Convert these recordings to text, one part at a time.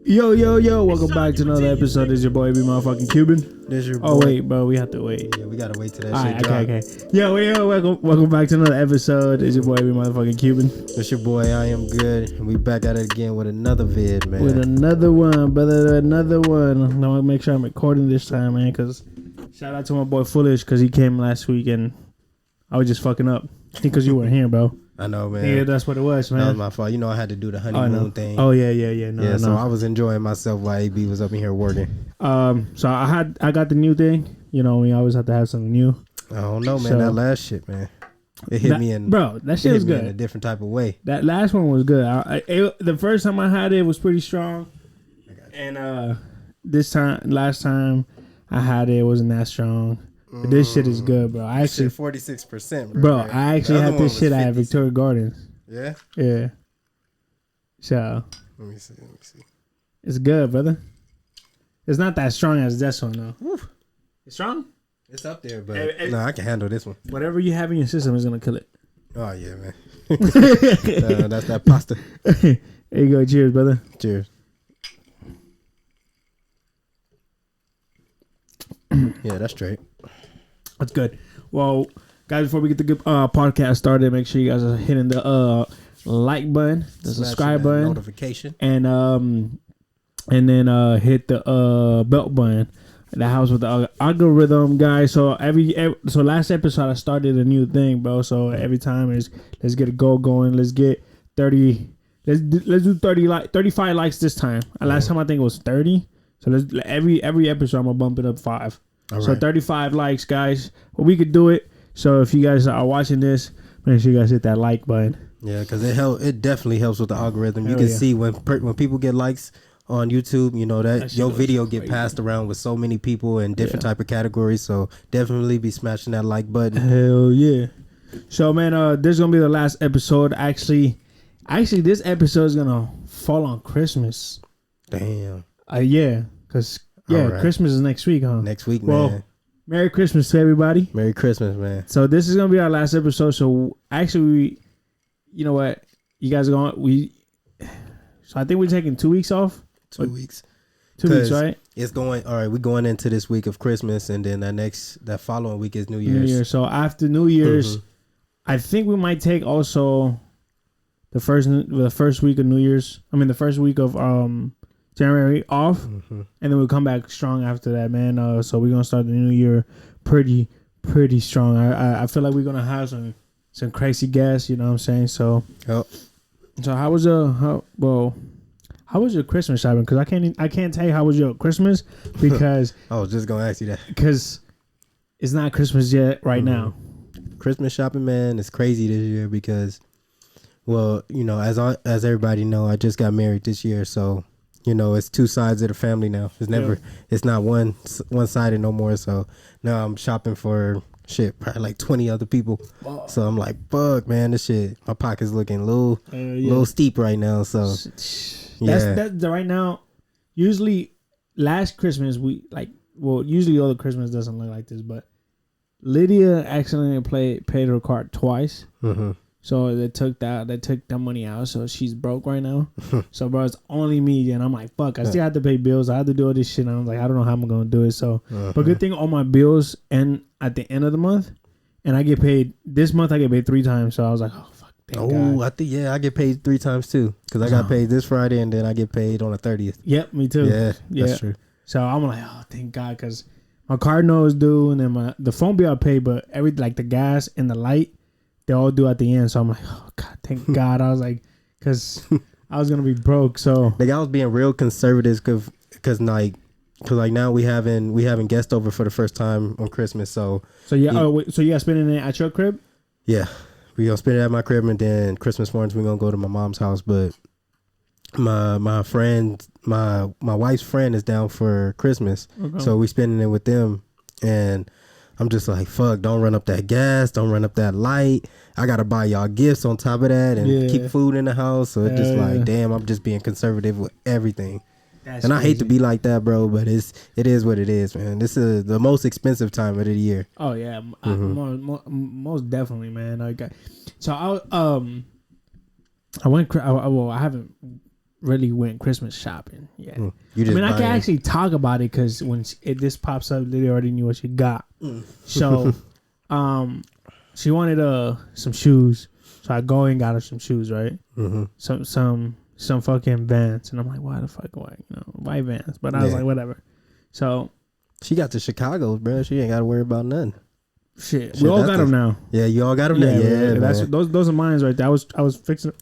Yo, welcome back to another episode. This is your boy, be motherfucking Cuban. This your boy. Oh, wait, bro, we have to wait. Yeah, we gotta wait till that shit drop. Okay. Yo, welcome back to another episode. This is your boy, be motherfucking Cuban. This your boy, I am good. And we back at it again with another vid, man. With another one, brother, another one. I'm gonna make sure I'm recording this time, man, because shout out to my boy Foolish, because he came last week and I was just fucking up. I think because you weren't here, bro. I know, man. Yeah, that's what it was, man. That was my fault. You know, I had to do the honeymoon thing. Oh, yeah. No. So I was enjoying myself while AB was up in here working. So I got the new thing. You know, we always have to have something new. I don't know, man. That last shit, man. It hit me in... Bro, that shit was good. In a different type of way. That last one was good. The first time I had it was pretty strong. And last time I had it wasn't that strong. But this shit is good, bro. I actually 46%, bro. I actually had this shit at Victoria Gardens. Yeah. So let me see. It's good, brother. It's not that strong as this one though. Woo. It's strong. It's up there, but no, I can handle this one. Whatever you have in your system is gonna kill it. Oh yeah, man. That's that pasta. There you go. Cheers, brother. Cheers. Yeah, that's straight. That's good. Well, guys, before we get the podcast started, make sure you guys are hitting the like button, the subscribe button, notification, and then hit the bell button. That helps with the algorithm, guys. So so last episode I started a new thing, bro. So every time is let's get a goal going. Let's get 30. Let's do 35 likes this time. Last time I think it was 30. So let's every episode I'm gonna bump it up 5. All so right. 35 likes, guys. Well, we could do it. So if you guys are watching this, make sure you guys hit that like button. Yeah, because it definitely helps with the algorithm. You can see when people get likes on YouTube, you know that your video get passed around with so many people in different type of categories. So definitely be smashing that like button. Hell yeah. So man, this is gonna be the last episode. Actually, this episode is gonna fall on Christmas. Damn. Yeah, because right. Christmas is next week, huh? Next week, well, man. Merry Christmas to everybody. Merry Christmas, man. So this is gonna be our last episode. So actually, you know what? You guys are going. So I think we're taking 2 weeks off. 2 weeks. 2 weeks, right? It's going. All right, we're going into this week of Christmas, and then that following week is New Year's. New Year. So after New Year's, I think we might take also the first week of New Year's. I mean, the first week of January off, and then we'll come back strong after that, man. So we're gonna start the new year pretty strong. I feel like we're gonna have some crazy guests. You know what I'm saying? So, so how was your Christmas shopping? Because I can't tell you how was your Christmas because I was just gonna ask you that because it's not Christmas yet right now. Christmas shopping, man, is crazy this year because, well, you know, as everybody know, I just got married this year, so. You know, it's two sides of the family now. It's not one sided no more. So now I'm shopping for probably like 20 other people. Wow. So I'm like, fuck, man, this shit. My pocket's looking a little steep right now. So that's right now. Usually, last Christmas usually all the Christmas doesn't look like this, but Lydia accidentally paid her card twice. So they took that money out. So she's broke right now. So bro, it's only me, and I'm like, fuck. I still have to pay bills. I have to do all this shit. And I'm like, I don't know how I'm gonna do it. So, but good thing all my bills end at the end of the month, and I get paid this month. I get paid 3 times. So I was like, oh fuck. Thank God. I think I get paid 3 times too, because I got paid this Friday, and then I get paid on the 30th. Yep, me too. Yeah, that's true. So I'm like, oh, thank God, because my card note is due, and then the phone bill I pay, but the gas and the light. They all do at the end, so I'm like, oh God, thank God. I was like, because I was gonna be broke. So I was being real conservative, because now we having guests over for the first time on Christmas. So you guys spending it at your crib? Yeah, we gonna spend it at my crib, and then Christmas mornings we gonna go to my mom's house. But my friend, my wife's friend is down for Christmas, so we spending it with them, and. I'm just like, fuck, don't run up that gas, don't run up that light. I got to buy y'all gifts on top of that and keep food in the house. So it's just like, damn, I'm just being conservative with everything. That's crazy. I hate to be like that, bro, but it is what it is, man. This is the most expensive time of the year. Oh, yeah. Most definitely, man. So I haven't really went Christmas shopping. Yeah. I can actually talk about it because when this pops up, Lydia already knew what she got. So, she wanted some shoes. So I go and got her some shoes, right? Some fucking Vans, and I'm like, why the fuck, why Vans? But I was like, whatever. So she got to Chicago, bro. She ain't got to worry about nothing. Shit, we all got them now. Yeah, you all got them now. Yeah, that's those are mine right there. I was fixing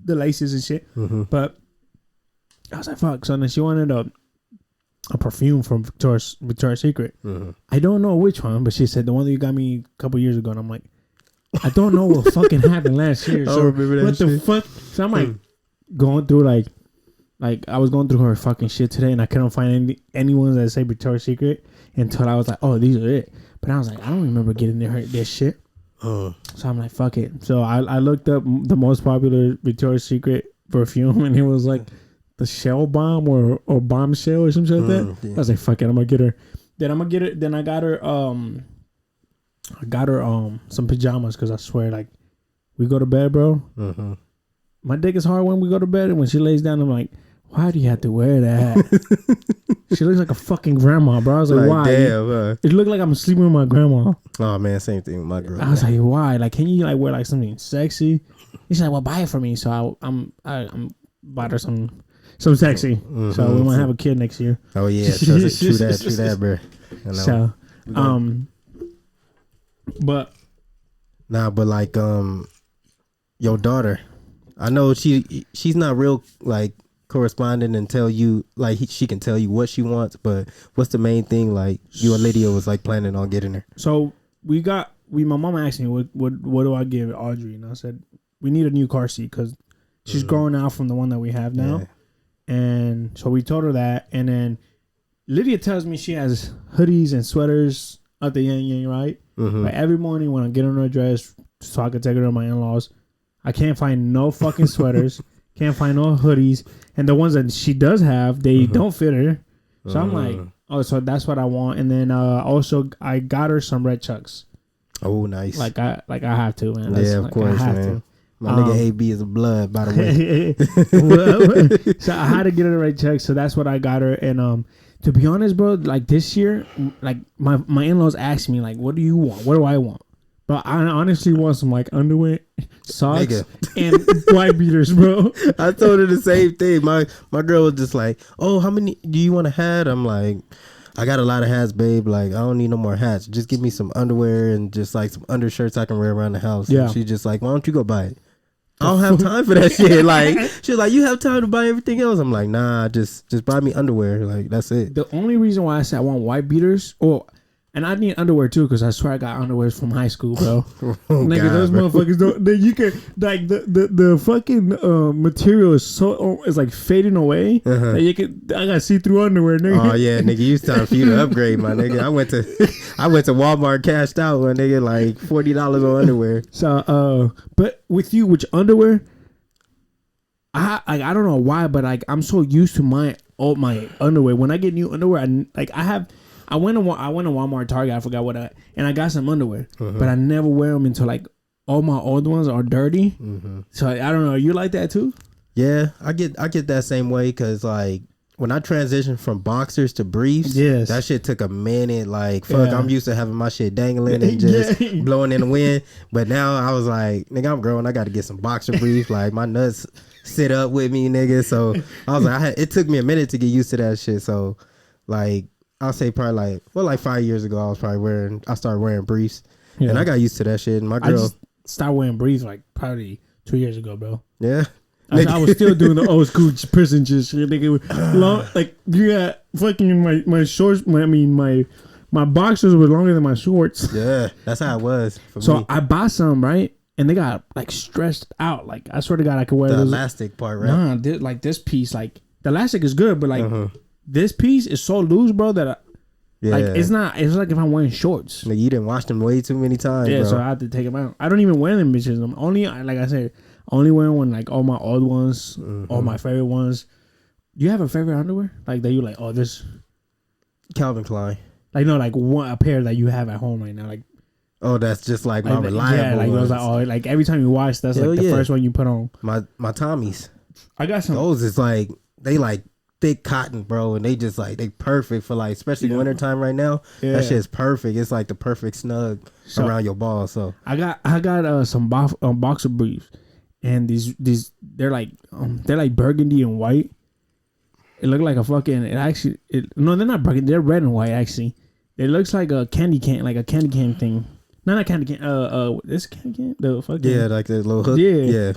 the laces and shit, but I was like, fuck. So then she wanted a perfume from Victoria's Secret. I don't know which one, but she said the one that you got me a couple years ago, and I'm like, I don't know what fucking happened last year. So what the fuck? So I'm like going through like I was going through her fucking shit today, and I couldn't find any ones that say Victoria's Secret until I was like, oh, these are it. But I was like, I don't remember getting their shit. So I'm like, fuck it. So I looked up the most popular Victoria's Secret perfume, and it was like the Shell Bomb or Bombshell or something like that. Yeah. I was like, fuck it, I'm gonna get her. Then I got her some pajamas because I swear, like, we go to bed, bro. My dick is hard when we go to bed, and when she lays down, I'm like, why do you have to wear that? She looks like a fucking grandma, bro. I was like, why? Damn, it looked like I'm sleeping with my grandma. Oh man, same thing with my girl. I was like, why? Like, can you like wear like something sexy? She's like, well, buy it for me. So I'm bought her some sexy. So we might have a kid next year. Oh yeah, true that, bro. I know. So, but like your daughter, I know she's not real like corresponding and tell you like she can tell you what she wants, but what's the main thing like you and Lydia was like planning on getting her? So my mom asked me what do I give Audrey, and I said we need a new car seat because she's growing out from the one that we have now, and so we told her that, and then Lydia tells me she has hoodies and sweaters at the yang, right? Like every morning when I get on her dress so I can take her to my in-laws, I can't find no fucking sweaters, can't find no hoodies, and the ones that she does have, they don't fit her. So I'm like, oh, so that's what I want. And then also I got her some red Chucks. Oh, nice. Like I have to, man. Yeah, of course, man. My nigga AB is a blood, by the way. So I had to get her the red Chucks, so that's what I got her. And to be honest, bro, like this year, like my in-laws asked me, like, what do you want? What do I want? But I honestly want some like underwear, socks, and white beaters, bro. I told her the same thing. My girl was just like, oh, how many do you want a hat? I'm like, I got a lot of hats, babe. Like, I don't need no more hats. Just give me some underwear and just like some undershirts I can wear around the house. Yeah. And she's just like, why don't you go buy it? I don't have time for that shit. Like, she's like, you have time to buy everything else. I'm like, nah, just buy me underwear. Like, that's it. The only reason why I said I want white beaters, and I need underwear too, because I swear I got underwears from high school, bro. Nigga, God, those motherfuckers don't. You can like the fucking material is so it's like fading away. That you can. I got see-through underwear, nigga. Oh yeah, nigga, it's time for you to upgrade, my nigga. I went to Walmart, cashed out, my nigga, like $40 on underwear. So but with you, with your underwear, I don't know why, but like I'm so used to my underwear. When I get new underwear, I went to Walmart, Target, I forgot and I got some underwear, but I never wear them until like all my old ones are dirty. So I don't know. You like that too? Yeah, I get that same way because like when I transitioned from boxers to briefs, that shit took a minute. Like fuck, I'm used to having my shit dangling and just blowing in the wind, but now I was like, nigga, I'm growing. I got to get some boxer briefs. Like my nuts sit up with me, nigga. So I was like, it took me a minute to get used to that shit. So like. I'll say probably like 5 years ago, I started wearing briefs, and I got used to that shit. And my girl, I just started wearing briefs like probably 2 years ago, bro. Yeah, I was still doing the old school prison shit, nigga. Long, like you got fucking my shorts. My boxers were longer than my shorts. Yeah, that's how it was. So me. I bought some, right, and they got like stretched out. Like I swear to God, I could wear the those. Elastic part, right? Nah, like this piece, like the elastic is good, but like. This piece is so loose, bro, that like it's like if I'm wearing shorts. Like you didn't wash them way too many times. Yeah, bro. so I have to take them out. I don't even wear them bitches. I'm only, like I said, only wearing when like all my old ones, all my favorite ones. Do you have a favorite underwear like that? You like? Oh, this Calvin Klein. Like no, like a pair that you have at home right now. Like oh, that's just like my reliable. Yeah, like ones. Like every time you wash, that's like the first one you put on. My Tommies. I got some. Those is like they like thick cotton, bro, and they just like they perfect for like especially wintertime right now. Yeah. That shit is perfect. It's like the perfect snug around your balls. So I got some boxer briefs, and these they're like burgundy and white. It looked like a fucking. No, they're not burgundy. They're red and white actually. It looks like a candy can thing. Not a candy can. This candy can. The fucking like the little hook. Yeah.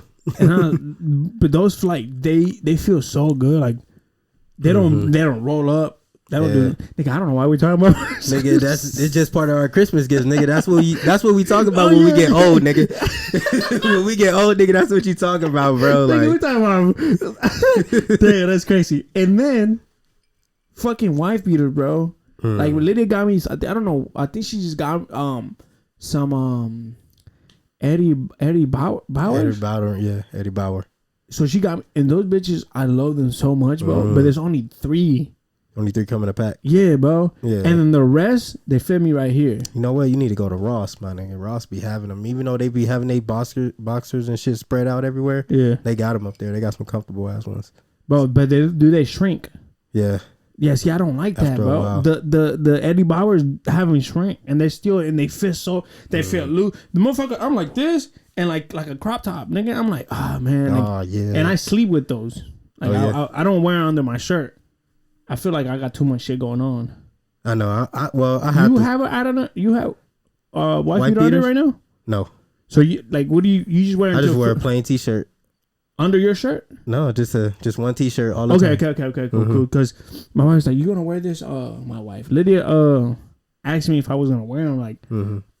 But those like they feel so good. Like they don't roll up. They don't do. Nigga, I don't know why we talking about. Nigga, it's just part of our Christmas gifts, nigga. That's what we talk about when we get old, nigga. When we get old, nigga, that's what you talking about, bro. Like nigga, we talking about. Damn, that's crazy. And then, fucking wife beater, bro. Like when Lydia got me, I don't know. I think she just got some Eddie Bauer. Eddie Bauer. So she got me, and those bitches, I love them so much, bro. But there's only 3. Only 3 coming a pack. Yeah, bro. Yeah. And then the rest, they fit me right here. You know what? You need to go to Ross, my nigga. Ross be having them. Even though they be having they boxers and shit spread out everywhere. Yeah. They got them up there. They got some comfortable ass ones. Bro, but they shrink? Yeah. Yeah, see, I don't like that, bro. The Eddie Bauers having shrink, and they fit so they fit loose. The motherfucker, I'm like this, and like a crop top, nigga. I'm like, man. And I sleep with those. Like I don't wear it under my shirt. I feel like I got too much shit going on. I know. I have. You have wife beater right now? No. So you like what do you just wear? I just wear a plain t-shirt. Under your shirt? No, just one t-shirt all the time. Okay, cool. Because my wife's like, you gonna wear this? My wife Lydia asked me if I was gonna wear them like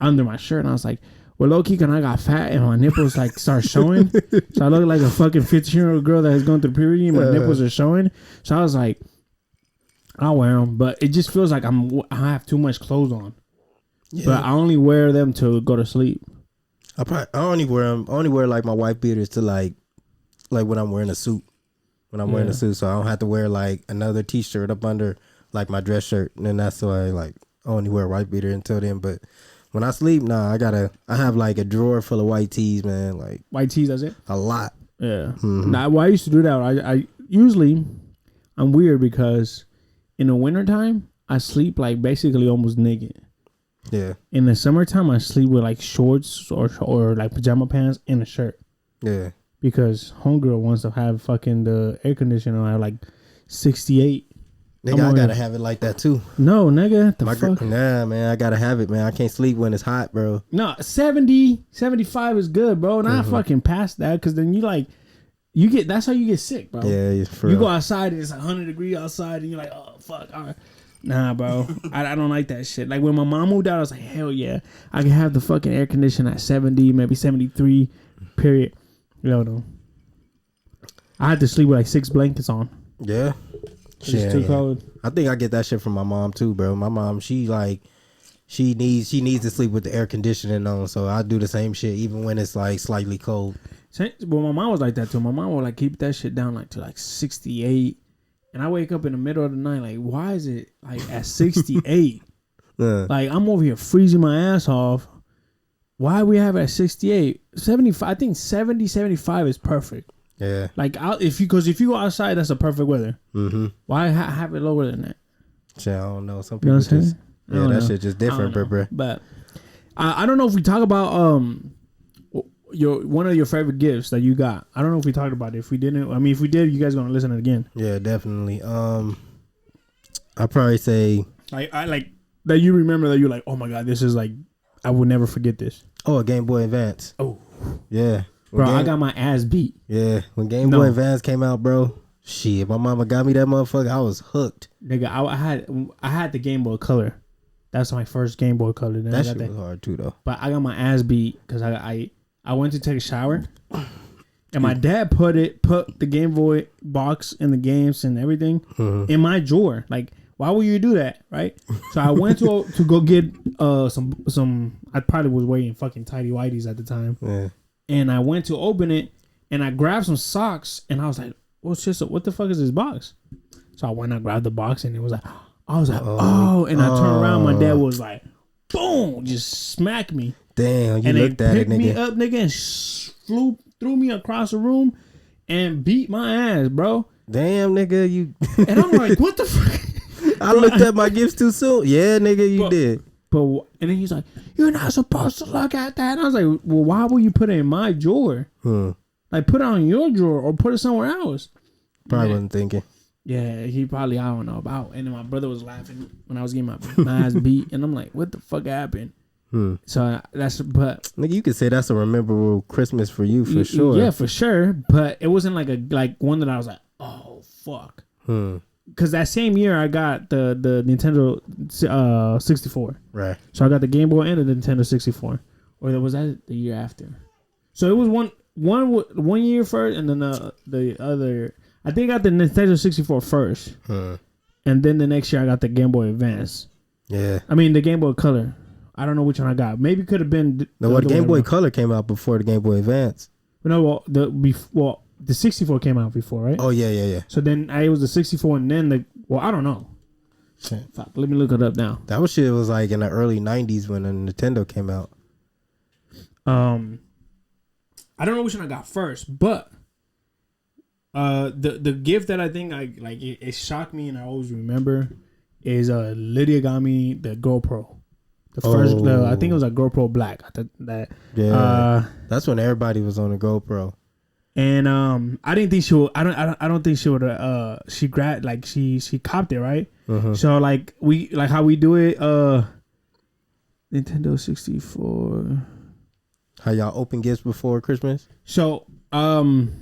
under my shirt, and I was like, well, low key, I got fat and my nipples like start showing, so I look like a fucking 15-year-old girl that has gone through puberty, and my nipples are showing. So I was like, I'll wear them, but it just feels like I have too much clothes on. Yeah. But I only wear them to go to sleep. I only wear them. I only wear like my wife beaters to like when I'm wearing a suit. When I'm wearing a suit, so I don't have to wear like another t-shirt up under like my dress shirt, and then that's why I only wear a white beater until then. But when I sleep, I have like a drawer full of white tees, man. Like white tees, that's it. A lot. Yeah. Now, well, I used to do that. I usually I'm weird because in the wintertime I sleep like basically almost naked. Yeah. In the summertime I sleep with like shorts or like pajama pants and a shirt. Yeah. Because homegirl wants to have fucking the air conditioner at like 68. Nigga, I gotta have it like that too. No, nigga, the fuck? Nah, man, I gotta have it, man. I can't sleep when it's hot, bro. No, 70, 75 is good, bro. And I fucking past that, because then that's how you get sick, bro. Yeah, for you real. Go outside and it's 100 degrees outside and you're like, oh, fuck, all right. Nah, bro. I don't like that shit. Like when my mom moved out, I was like, hell yeah. I can have the fucking air conditioner at 70, maybe 73, period. No. I had to sleep with like 6 blankets on. Yeah. It's too cold. I think I get that shit from my mom too, bro. My mom, she needs to sleep with the air conditioning on, so I do the same shit even when it's like slightly cold. Well, my mom was like that too. My mom would like keep that shit down like to like 68, and I wake up in the middle of the night like, why is it like at 68? Like I'm over here freezing my ass off. Why we have it at 68? 75? I think 70, 75 is perfect. Yeah. Like if you go outside, that's a perfect weather. Mm-hmm. Why have it lower than that? Shit, I don't know. Some people just that shit just different, bro. But I don't know if we talk about one of your favorite gifts that you got. I don't know if we talked about it. If we didn't, I mean, if we did, you guys gonna listen to it again? Yeah, definitely. I'll probably say I like that you remember that you're like, oh my god, this is like I will never forget this. Oh, a Game Boy Advance. Oh, yeah. Bro, I got my ass beat. Yeah, when Game Boy Advance came out, bro, shit, my mama got me that motherfucker. I was hooked. Nigga, I had the Game Boy Color. That's my first Game Boy Color. Then that shit was hard too, though. But I got my ass beat because I went to take a shower, and my dad put the Game Boy box and the games and everything in my drawer. Like, why would you do that, right? So I went to go get some. I probably was wearing fucking tighty whities at the time. Yeah. And I went to open it, and I grabbed some socks, and I was like, "Well, shit, so what the fuck is this box?" So I went and grabbed the box, and it was like, oh, and I turned around, my dad was like, boom, just smacked me. Damn, you and looked at it, nigga. And they picked me up, nigga, and threw me across the room, and beat my ass, bro. Damn, nigga, you. And I'm like, what the fuck? I looked at my gifts too soon. Yeah, nigga, you did. But and then he's like, you're not supposed to look at that. And I was like, well, why would you put it in my drawer? Like, put it on your drawer or put it somewhere else. Probably wasn't thinking. Yeah, he probably, I don't know about. And then my brother was laughing when I was getting my ass beat. And I'm like, what the fuck happened? So that's, but. Nigga, you could say that's a memorable Christmas for you for sure. Yeah, for sure. But it wasn't like one that I was like, oh, fuck. Because that same year I got the Nintendo 64. Right. So I got the Game Boy and the Nintendo 64. Or was that the year after? So it was one year first, and then the other. I think I got the Nintendo 64 first, and then the next year I got the Game Boy Advance. Yeah. I mean the Game Boy Color. I don't know which one I got. Maybe it could have been the Game Boy Color came out before the Game Boy Advance. No, the 64 came out before, right? Oh yeah. So then it was the 64, and then I don't know. Fuck, let me look it up now. That shit was like in the early 90s when the Nintendo came out. I don't know which one I got first, but the gift that I think it shocked me and I always remember is Lydia got me the GoPro. The first, I think it was a GoPro Black. That's when everybody was on a GoPro. And I didn't think she would. I don't think she would. She grabbed she copped it, right. So how we do it. Nintendo 64. How y'all open gifts before Christmas? So hold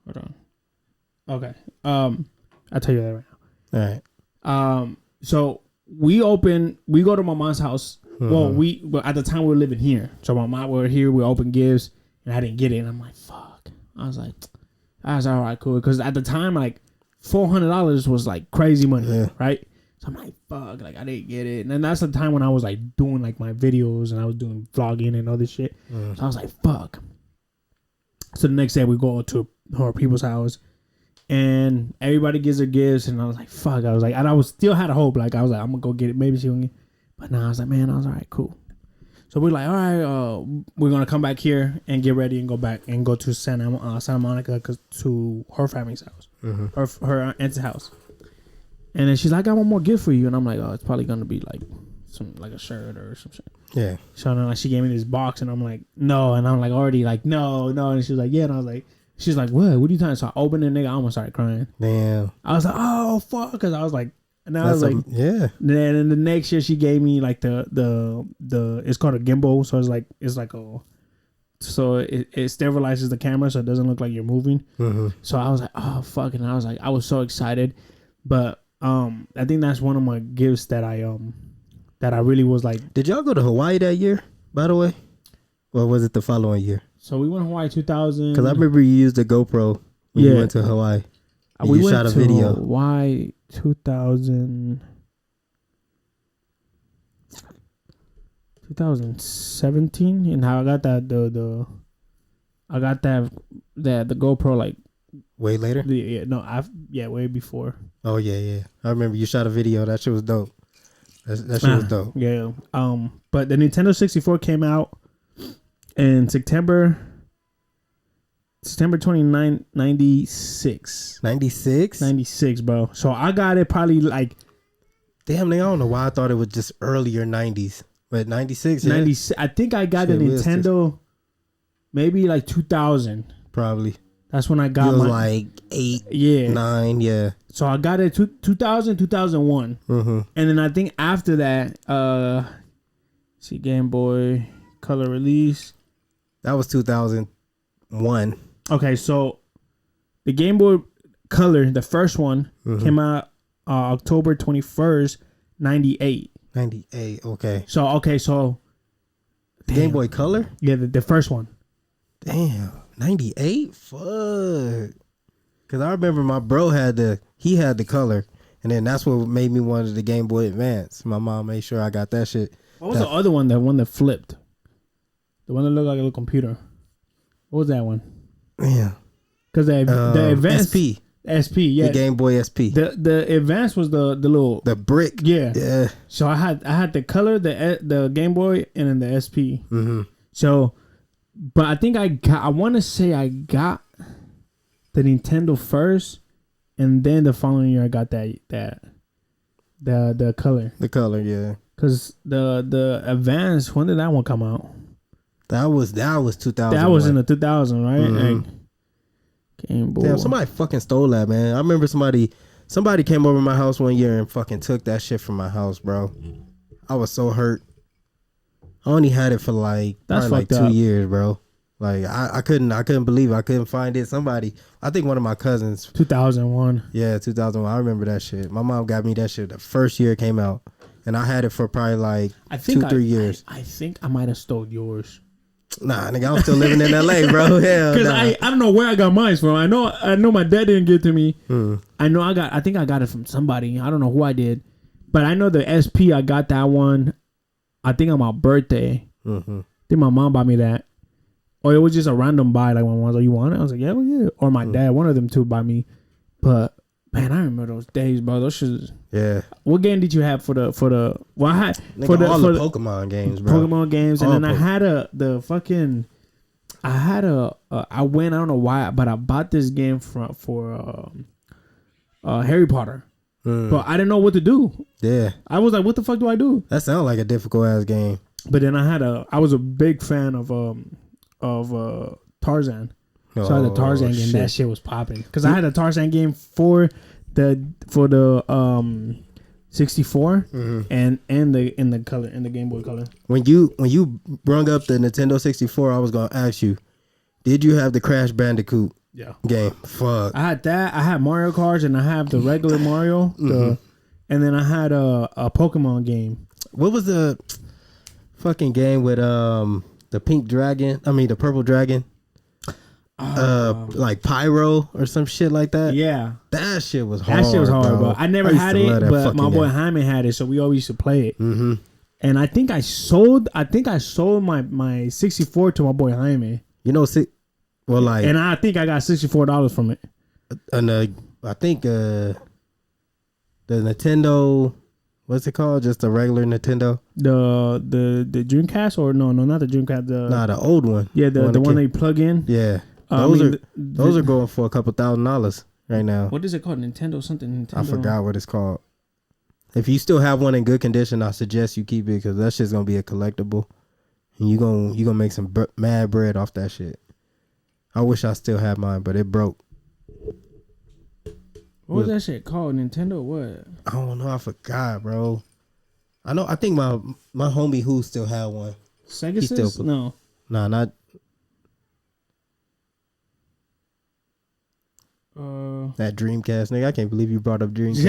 on. Okay. I'll tell you that right now. All right. So we go to my mom's house. Well, at the time we were living here. So my mom were here. We open gifts, and I didn't get it. And I'm like, fuck. I was like, all right, cool. Because at the time, like $400 was like crazy money, right? So I'm like, fuck, like I didn't get it. And then that's the time when I was like doing like my videos and I was doing vlogging and all this shit. So I was like, fuck. So the next day we go to her people's house and everybody gives their gifts. And I was like, fuck. I was like, and I still had a hope. Like I was like, I'm going to go get it. Maybe she won't get it. But now I was like, man, I was all right, cool. So we're like, all right, we're going to come back here and get ready and go back and go to Santa Monica to her family's house, her aunt's house. And then she's like, I got one more gift for you. And I'm like, oh, it's probably going to be like a shirt or some shit. Yeah. So then she gave me this box and I'm like, no. And I'm like, already like, no. And she was like, yeah. And I was like, she's like, what are you talking about? So I opened it, nigga. I almost started crying. Damn. I was like, oh, fuck. Because I was like, and I was like, yeah. Then in the next year, she gave me like the it's called a gimbal. So it's like so it sterilizes the camera so it doesn't look like you're moving. So I was like, oh, fuck. And I was so excited. But I think that's one of my gifts that I really was like. Did y'all go to Hawaii that year, by the way? Or was it the following year? So we went to Hawaii 2000. Because I remember you used the GoPro when you went to Hawaii. We shot a video. Hawaii 2000. 2017, and how I got that the GoPro like way later. Way before. Oh yeah. I remember you shot a video. That shit was dope. That shit was dope. Yeah. But the Nintendo 64 came out in September 29, 96. 96? 96, bro. So I got it probably like. Damn, I don't know why I thought it was just earlier 90s. But 96? 96. I think I got the Nintendo maybe like 2000. Probably. That's when I got like 8, 9, yeah. So I got it 2000, 2001. And then I think after that, Game Boy Color release. That was 2001. Okay, so the Game Boy Color, the first one, came out October 21st, 98. 98, okay. So. Game Boy Color? Yeah, the first one. Damn, 98? Fuck. Because I remember my bro had the Color. And then that's what made me want the Game Boy Advance. My mom made sure I got that shit. What was the other one? The one that flipped? The one that looked like a little computer. What was that one? Yeah. Because the Advance... SP, yeah. The Game Boy SP. The Advance was the little... The brick. Yeah. So I had the Color, the Game Boy, and then the SP. So But I think I want to say I got the Nintendo first, and then the following year I got the color. The color, yeah. Cause the Advance, when did that one come out? That was 2000. That was in the 2000, right? Mm-hmm. Like, Game Boy. Damn, somebody fucking stole that, man. I remember somebody came over my house one year and fucking took that shit from my house, bro. I was so hurt. I only had it for probably like 2 years, bro. Like I couldn't believe it. I couldn't find it. Somebody, I think one of my cousins. 2001. Yeah, 2001. I remember that shit. My mom got me that shit the first year it came out, and I had it for probably like 2-3 years. I think I might have stole yours. Nah, nigga, I'm still living in LA, bro. Hell, because I don't know where I got mine from. I know my dad didn't give it to me. I think I got it from somebody. I don't know who I did, but I know the SP. I got that one. I think on my birthday. I think my mom bought me that, or it was just a random buy. Like, one was, "Oh, you want it?" I was like, "Yeah, well, yeah." Or my dad, one of them two, bought me. But man, I remember those days, bro. Those shit. Yeah. What game did you have for the? Well, I had for the Pokemon games, bro. Pokemon games, and then I had I went, I don't know why, but I bought this game for Harry Potter. But I didn't know what to do. Yeah. I was like, what the fuck do I do? That sounds like a difficult ass game. But then I was a big fan of Tarzan. So I had the Tarzan game. That shit was popping. Because I had a Tarzan game for the 64 and in the Game Boy Color. When you brung up the Nintendo 64, I was gonna ask you, did you have the Crash Bandicoot game? Fuck. I had that. I had Mario Kart, and I have the regular Mario. And then I had a Pokemon game. What was the fucking game with the pink dragon? I mean the purple dragon. Like Pyro or some shit like that. Yeah, that shit was hard. That shit was hard, bro. I never had it, but my boy Jaime had it, so we always used to play it. And I think I sold my 64 to my boy Jaime. You know, and I think I got $64 from it. And I think the Nintendo, what's it called? Just the regular Nintendo. The Dreamcast, or no, not the Dreamcast. The old one. Yeah, the one they plug in. Yeah. Those are going for a couple $1,000s right now. What is it called? Nintendo something? I forgot what it's called. If you still have one in good condition, I suggest you keep it, because that shit's gonna be a collectible, and you gonna make some mad bread off that shit. I wish I still had mine, but it broke. What was that shit called? Nintendo what? I don't know. I forgot, bro. I think my homie who still had one. Sega? No. Nah, not. That Dreamcast, nigga. I can't believe you brought up Dreamcast.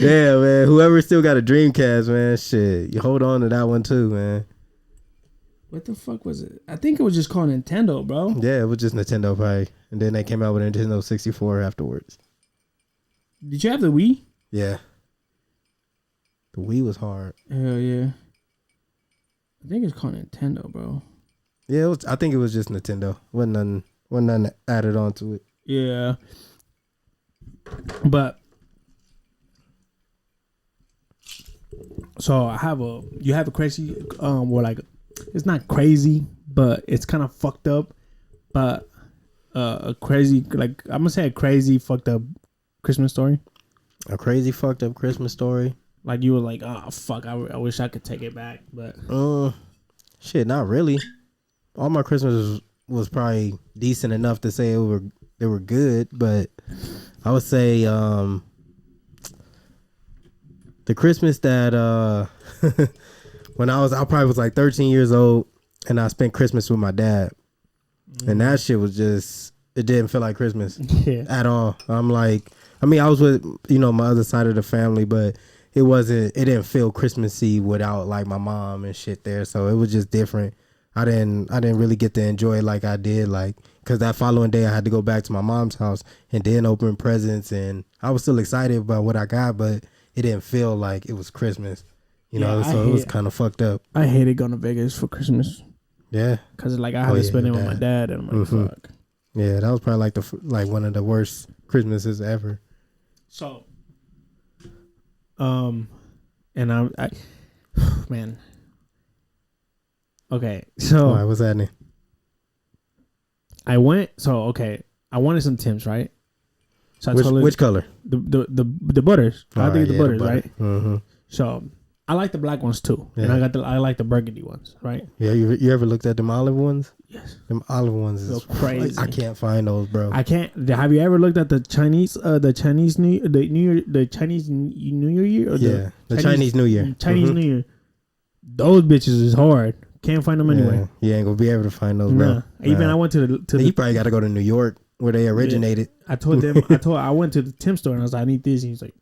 Yeah, man. Whoever still got a Dreamcast, man, shit, you hold on to that one too, man. What the fuck was it? I think it was just called Nintendo, bro. Yeah, it was just Nintendo, probably. And then they came out with a Nintendo 64 afterwards. Did you have the Wii? Yeah. The Wii was hard. Hell yeah. I think it's called Nintendo, bro. Yeah, I think it was just Nintendo. Wasn't nothing added on to it. Yeah. But so you have a crazy it's not crazy, but it's kind of fucked up, but a crazy, like, I'm gonna say a crazy fucked up Christmas story. A crazy fucked up Christmas story. Like, you were like, oh fuck, I wish I could take it back, but shit, not really. All my Christmas was probably decent enough to say they were good, but I would say the Christmas that when I probably was like 13 years old, and I spent Christmas with my dad, and that shit was just, it didn't feel like Christmas at all. I'm like, I mean, I was with my other side of the family, but it didn't feel Christmassy without like my mom and shit there, so it was just different. I didn't really get to enjoy it like I did, like, because that following day I had to go back to my mom's house and then open presents, and I was still excited about what I got, but it didn't feel like it was Christmas, so it was kind of fucked up. I hated going to Vegas for Christmas. Yeah, because like I had to spend it with my dad, and I'm like, fuck. Yeah, that was probably like one of the worst Christmases ever. So, and I man. Okay, so what's happening? I went. So okay, I wanted some Timbs, right? So which color? The butters. I think the butters, butter. right? Mm-hmm. So I like the black ones too, and I like the burgundy ones, right? Yeah, you ever looked at them olive ones? Yes. Them olive ones is crazy. I can't find those, bro. I can't. Have you ever looked at the Chinese New Year, the Chinese New Year? Or the Chinese New Year. Chinese New Year. Those bitches is hard. Can't find them anyway. You ain't gonna be able to find those, bro. Even I went to the. You probably got to go to New York where they originated. Yeah. I told them. I went to the Tim store and I was like, I need this. And he's like,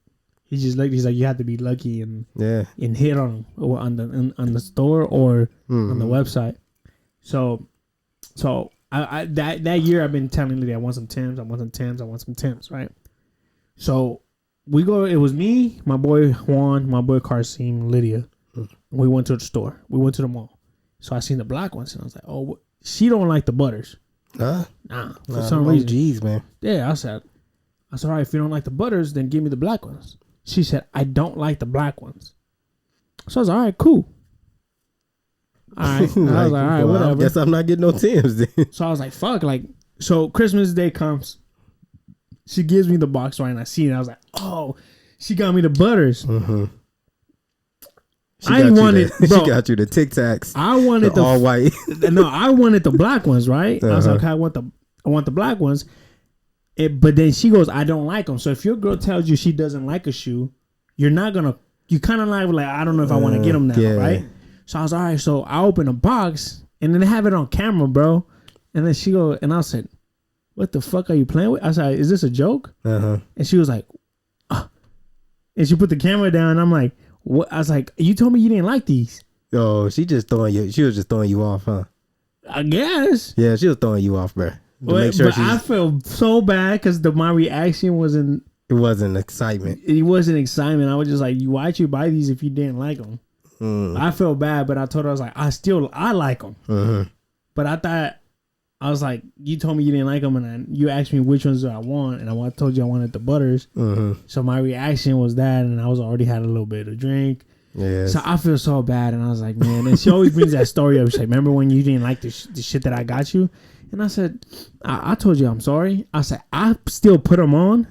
he's like, you have to be lucky and hit on them or on the store or on the website. So I that year I've been telling Lydia I want some Timbs, right? So we go. It was me, my boy Juan, my boy Carsim, Lydia. We went to the store. We went to the mall. So I seen the black ones and I was like, oh, she don't like the butters. Nah, for some reason. Jeez, man. Yeah, I said, all right, if you don't like the butters, then give me the black ones. She said, I don't like the black ones. So I was like, all right, cool. All right. I was like, all right, whatever. I guess I'm not getting no Timbs then. So I was like, fuck. So Christmas Day comes. She gives me the box, right? And I see it. I was like, oh, she got me the butters. Mm-hmm. She got you the Tic Tacs. I wanted the all white. No, I wanted the black ones, right? I was like, okay, I want the black ones. But then she goes, I don't like them. So if your girl tells you she doesn't like a shoe, you kind of like, I don't know if I want to get them now, right? So I was all right. So I opened a box and then they have it on camera, bro. And then she goes, and I said, what the fuck are you playing with? I said, is this a joke? And she was like, and she put the camera down. And I'm like, what? I was like, you told me you didn't like these. Oh, she was just throwing you off, huh? I guess. Yeah, she was throwing you off, bro. But I felt so bad because my reaction wasn't. It wasn't excitement. It wasn't excitement. I was just like, why'd you buy these if you didn't like them? I felt bad, but I told her, I was like, I like them. But I was like, you told me you didn't like them, and you asked me which ones do I want, and I told you I wanted the butters. So my reaction was that, and I was already had a little bit of drink. Yeah. So I feel so bad, and I was like, man. And she always brings that story up. She's like, remember when you didn't like the shit that I got you? And I said, I told you I'm sorry. I said, I still put them on.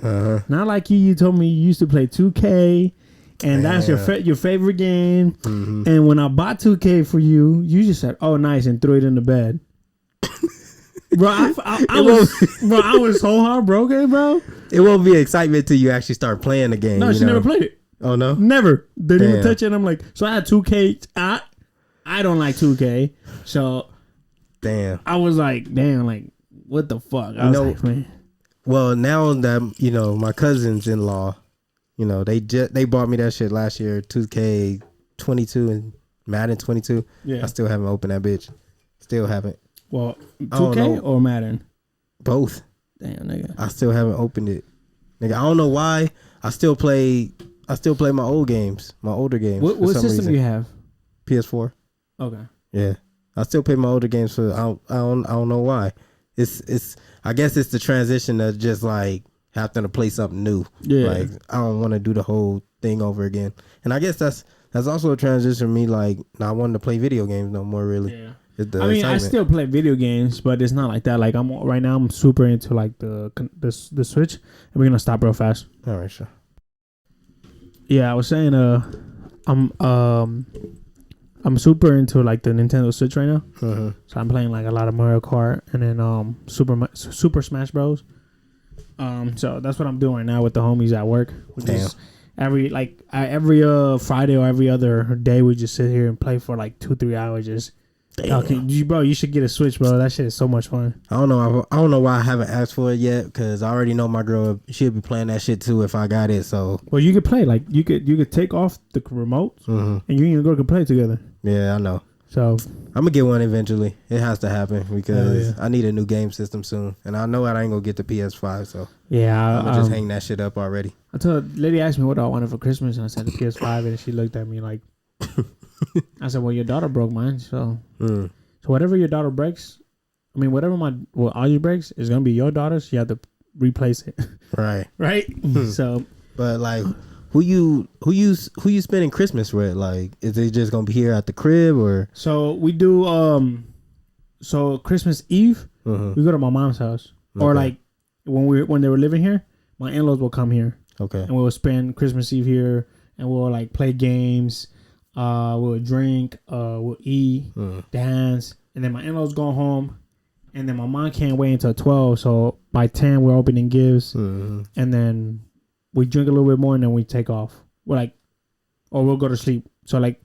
Not like you. You told me you used to play 2K. And that's your favorite game. And when I bought 2K for you, you just said, oh, nice, and threw it in the bed. Bro, I was so heartbroken, bro. It won't be excitement till you actually start playing the game. No, she never played it. Oh, no? Never. Didn't even touch it. I'm like, so I had 2K. I don't like 2K. So... Damn. I was like, damn, like, what the fuck? I was like, man. Well, now that, my cousins-in-law, they bought me that shit last year, 2K22 and Madden 22. Yeah. I still haven't opened that bitch. Still haven't. Well, 2K or Madden? Both. Damn, nigga. I still haven't opened it. Nigga, I don't know why. I still play my old games, my older games. What system you have? PS4. Okay. Yeah. I still play my older games for I don't know why. It's I guess it's the transition of just like having to play something new. Yeah. Like I don't want to do the whole thing over again. And I guess that's also a transition for me, like not wanting to play video games no more really. Yeah. I mean, I still play video games, but it's not like that. Like I'm super into like the Switch, and we're gonna stop real fast. All right, sure. Yeah, I was saying I'm super into like the Nintendo Switch right now. So I'm playing like a lot of Mario Kart and then Super Smash Bros. So that's what I'm doing right now with the homies at work. Every Friday or every other day we just sit here and play for like 2-3 hours just talking. Bro, you should get a Switch, bro. That shit is so much fun. I don't know why I haven't asked for it yet, because I already know my girl, she'll be playing that shit too if I got it. So well, you could play like you could take off the remote and you and your girl could play together. Yeah, I know. So I'm gonna get one eventually. It has to happen because I need a new game system soon, and I know I ain't gonna get the PS5. So yeah, I'm gonna just hang that shit up already. I told the lady asked me what I wanted for Christmas, and I said the PS5, and she looked at me like, I said, well, your daughter broke mine, so whatever your daughter breaks, I mean, whatever Audrey breaks is gonna be your daughter's. You have to replace it. Right. So, but like, who you spending Christmas with? Like, is it just gonna be here at the crib or? So we do so Christmas Eve we go to my mom's house. Or like when they were living here, my in-laws will come here. Okay. And we'll spend Christmas Eve here, and we'll like play games. We'll drink. We'll eat, dance, and then my in-laws go home, and then my mom can't wait until 12. So by 10, we're opening gifts, and then we drink a little bit more, and then we take off. We're like, or we'll go to sleep. So like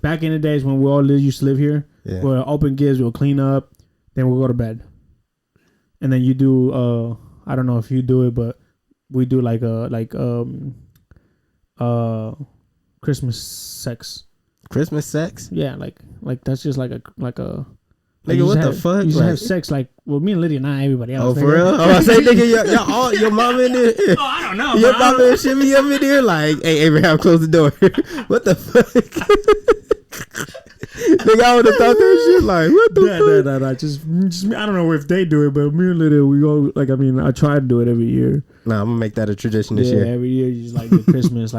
back in the days when we all used to live here, we'll open gifts, we'll clean up, then we'll go to bed, and then you do. I don't know if you do it, but we do like Christmas sex. Christmas sex? Yeah, like that's just like a nigga, what the fuck? You just have sex like me and Lydia, not everybody else. Oh, for real? Oh, I say nigga, your mama in there. Oh, I don't know. Your mama and shimmy up in there like, hey, Abraham, close the door. What the fuck? Nigga, I would have thought that shit like, what the fuck? Nah. Just I don't know if they do it, but me and Lydia, we go like, I mean, I try to do it every year. Nah, I'm gonna make that a tradition this year. Every year, you just like the Christmas,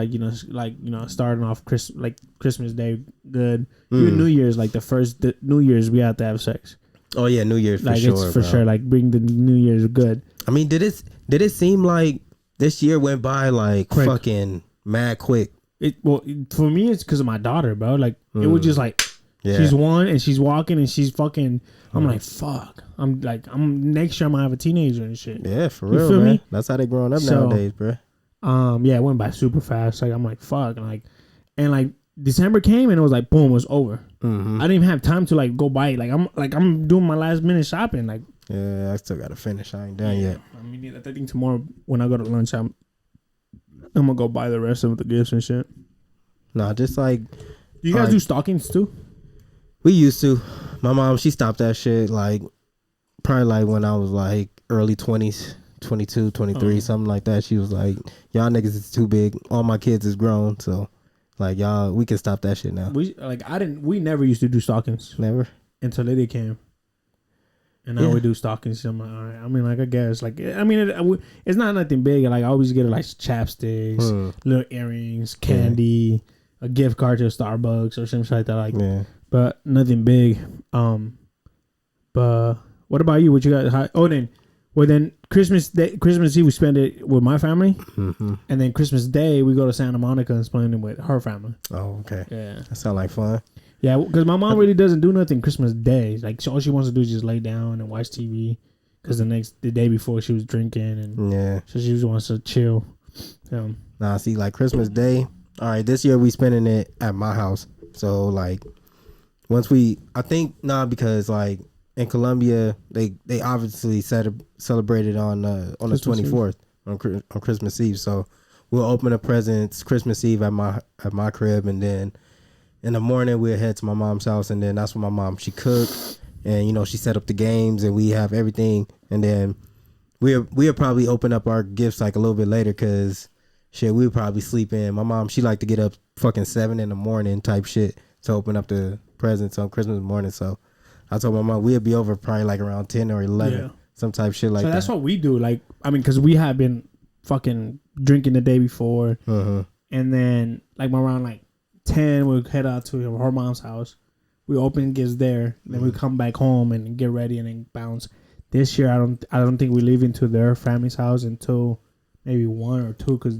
starting off Christmas Day good. Even New Year's, like the New Year's, we have to have sex. Oh yeah, New Year's for sure. It's for sure. Like bring the New Year's good. I mean, did it seem like this year went by like quick. Fucking mad quick? For me, it's because of my daughter, bro. Like it was just like. Yeah. She's one and she's walking and she's fucking. I'm like, fuck. I'm next year I'm gonna have a teenager and shit. Yeah, for real, feel man. Me? That's how they growing up nowadays, bro. Yeah, it went by super fast. Like I'm like, fuck, and like December came and it was like, boom, it was over. I didn't even have time to like go buy it. I'm doing my last minute shopping. Like, yeah, I still gotta finish. I ain't done yet. I mean, I think tomorrow when I go to lunch, I'm gonna go buy the rest of the gifts and shit. Nah, just like. Do you guys do stockings too? We used to. My mom, she stopped that shit like probably like when I was like early 20s, 22, 23, something like that. She was like, y'all niggas is too big. All my kids is grown, so like y'all, we can stop that shit now. We never used to do stockings. Never? Until Lydia came. And now we do stockings. I'm like, all right. I mean, like, I guess. Like, I mean, it's not nothing big. Like, I always get her, like, chapsticks, little earrings, candy, a gift card to Starbucks or something like that. Like, but nothing big. But what about you? What you got? Then Christmas Eve we spend it with my family, and then Christmas Day we go to Santa Monica and spend it with her family. Oh, okay. Yeah, that sounds like fun. Yeah, because my mom really doesn't do nothing Christmas Day. Like all she wants to do is just lay down and watch TV. Because the day before she was drinking and so she just wants to chill. Nah, see, like Christmas Day. All right, this year we spending it at my house. So like. Because like in Colombia they obviously celebrated on the 24th on Christmas Eve. So we'll open the presents Christmas Eve at my crib, and then in the morning we'll head to my mom's house, and then that's when my mom she cooked and she set up the games and we have everything, and then we'll probably open up our gifts like a little bit later because shit we'll probably sleep in. My mom she like to get up fucking 7 a.m. type shit to open up the presents on Christmas morning. So I told my mom we'll be over probably like around 10 or 11, some type shit like that. So that's what we do. Like, I mean, because we have been fucking drinking the day before, and then like around like 10 we'll head out to her mom's house. We open gifts there, then we come back home and get ready and then bounce. This year I don't think we leave into their family's house until maybe 1 or 2 because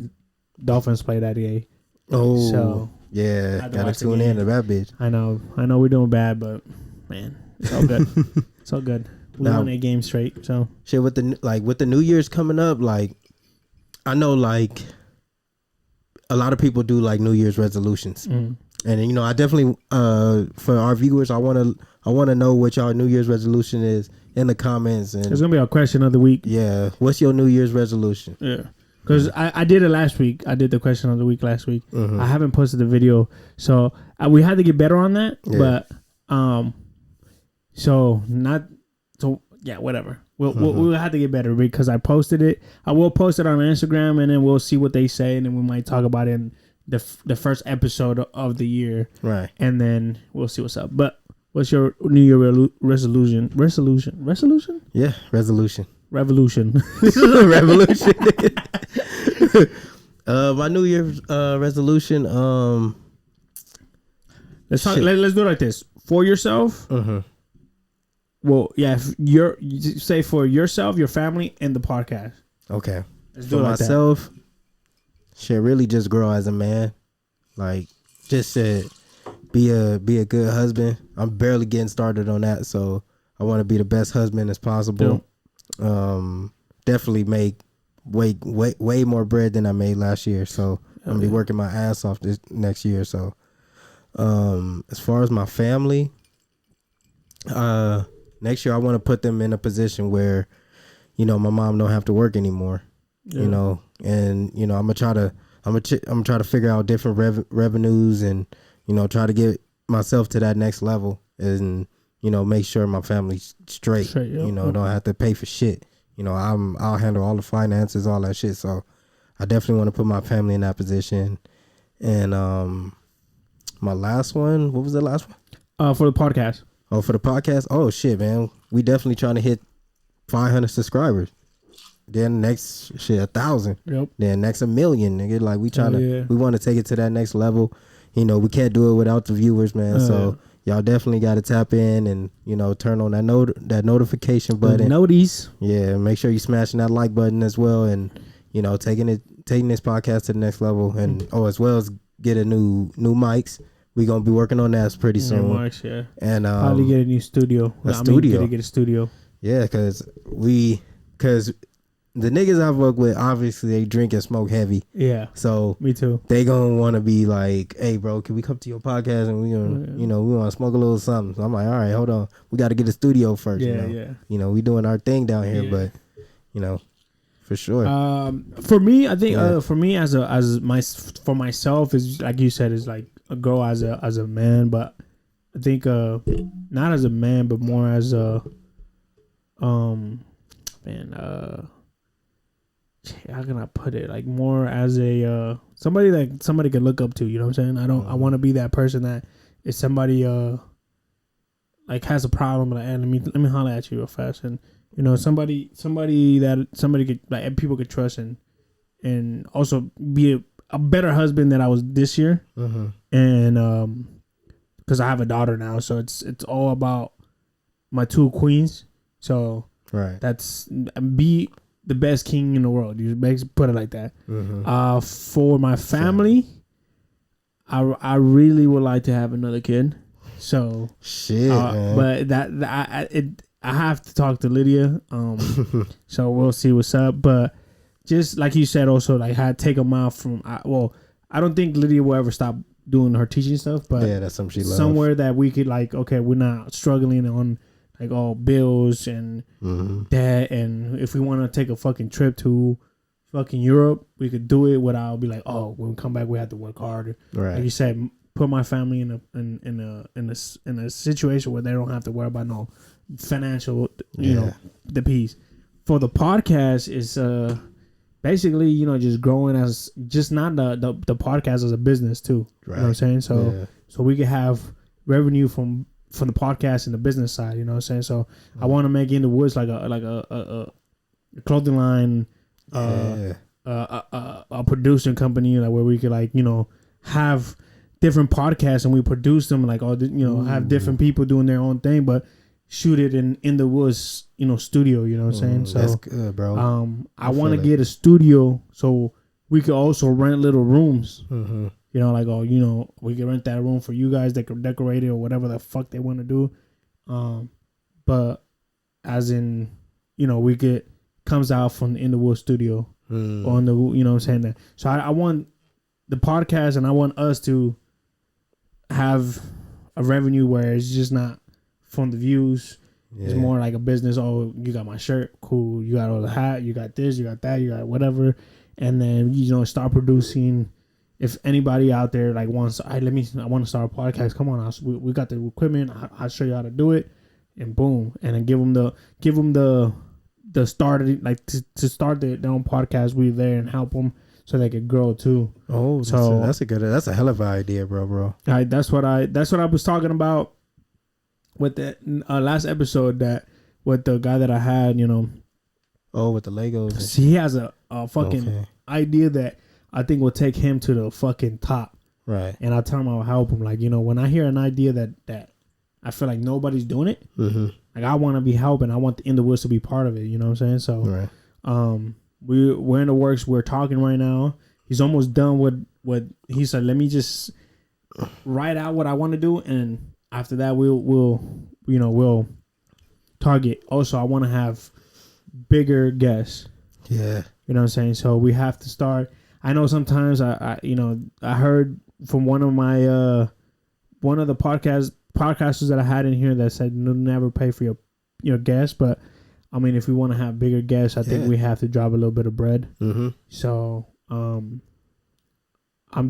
Dolphins play that day. Oh, so yeah, gotta tune in to that bitch. I know we're doing bad, but man, it's all good. It's all good. We won a game straight. So shit with the New Year's coming up, like I know like a lot of people do like New Year's resolutions, and I definitely for our viewers, I want to know what y'all New Year's resolution is in the comments. And there's gonna be a question of the week. Yeah, what's your New Year's resolution? Yeah. Because I did it last week. I did the question of the week last week. I haven't posted the video. So we had to get better on that. Yeah. But, whatever. We'll have to get better because I posted it. I will post it on Instagram and then we'll see what they say. And then we might talk about it in the first episode of the year. Right. And then we'll see what's up. But what's your New Year resolution? Resolution? Yeah, resolution. Revolution. Revolution. My New Year's resolution. Let's do it like this. For yourself, well, yeah, you say for yourself, your family, and the podcast. Okay. Let's for myself, shit, really just grow as a man. Like, just to be a good husband. I'm barely getting started on that, so I want to be the best husband as possible. Yep. Definitely make way more bread than I made last year. So I'm gonna be working my ass off this next year. So, as far as my family, next year I want to put them in a position where, my mom don't have to work anymore. Yeah. And I'm gonna try to figure out different revenues and try to get myself to that next level and make sure my family's straight. Don't have to pay for shit. I'll handle all the finances, all that shit. So I definitely want to put my family in that position. And my last one, what was the last one? For the podcast. Oh, for the podcast? Oh shit, man. We definitely trying to hit 500 subscribers. Then next shit 1,000. Yep. Then next 1 million, nigga. Like we want to take it to that next level. We can't do it without the viewers, man. So y'all definitely got to tap in and turn on that notification button. Notice. Yeah, make sure you smashing that like button as well, and taking this podcast to the next level, and as well as get a new mics. We gonna be working on that pretty soon. New mics, yeah. And probably get a new studio. Get a studio. Yeah, because the niggas I've worked with, obviously they drink and smoke heavy. Yeah. So me too. They gonna want to be like, hey bro, can we come to your podcast and we gonna, we want to smoke a little something. So I'm like, all right, hold on, we got to get a studio first. Yeah. We doing our thing down here, but for sure. For me, I think for me for myself is like you said, is like a grow as a man, but I think not as a man, but more as a how can I put it? Like more as a somebody that somebody could look up to. You know what I'm saying? I want to be that person that if somebody like has a problem, like, hey, let me holler at you real fast, and somebody could like people could trust and also be a better husband than I was this year. Mm-hmm. And because I have a daughter now, so it's all about my 2 queens. So that's be the best king in the world. You put it like that. Mm-hmm. For my family, I really would like to have another kid. So shit, man. But I have to talk to Lydia. So we'll see what's up. But just like you said, also like I take a mile from. I don't think Lydia will ever stop doing her teaching stuff. But yeah, that's something she loves. Somewhere that we could like, okay, we're not struggling on like all bills and debt, and if we want to take a fucking trip to fucking Europe, we could do it without be like, oh, when we come back we have to work harder. Right. Like you said, put my family in a situation where they don't have to worry about no financial, the piece. For the podcast is basically just growing as just not the podcast as a business too. Right. You know what I'm saying? So so we could have revenue from the podcast and the business side, you know what I'm saying? So I want to make In the Woods like a clothing line, a producing company, like where we could like have different podcasts and we produce them like have different people doing their own thing, but shoot it in the Woods studio, you know what I'm saying? So that's good, bro. I want to get a studio so we could also rent little rooms. Mm-hmm. We can rent that room for you guys that can decorate it or whatever the fuck they want to do. But as in, we get comes out from the In the Woods studio on the, what I'm saying? That. So I want the podcast and I want us to have a revenue where it's just not from the views. Yeah. It's more like a business. Oh, you got my shirt. Cool. You got all the hat. You got this. You got that. You got whatever. And then, start producing. If anybody out there like wants, I want to start a podcast. Come on, we got the equipment. I'll show you how to do it, and boom, and then give them the start, like to start their own podcast. We're there and help them so they could grow too. Oh, so that's a hell of an idea, bro. That's what I was talking about with the last episode that with the guy that I had, Oh, with the Legos. See, he has a fucking idea that I think will take him to the fucking top. Right. And I tell him I'll help him. Like, when I hear an idea that I feel like nobody's doing it, Like I want to be helping. I want the In the Woods to be part of it. You know what I'm saying? So, we're in the works. We're talking right now. He's almost done with what he said. Let me just write out what I want to do, and after that, we'll target. Also, I want to have bigger guests. Yeah, you know what I'm saying. So we have to start. I know sometimes I heard from one of my one of the podcasters that I had in here that said never pay for your guests, but I mean if we want to have bigger guests, I think we have to drop a little bit of bread. Mm-hmm. So I'm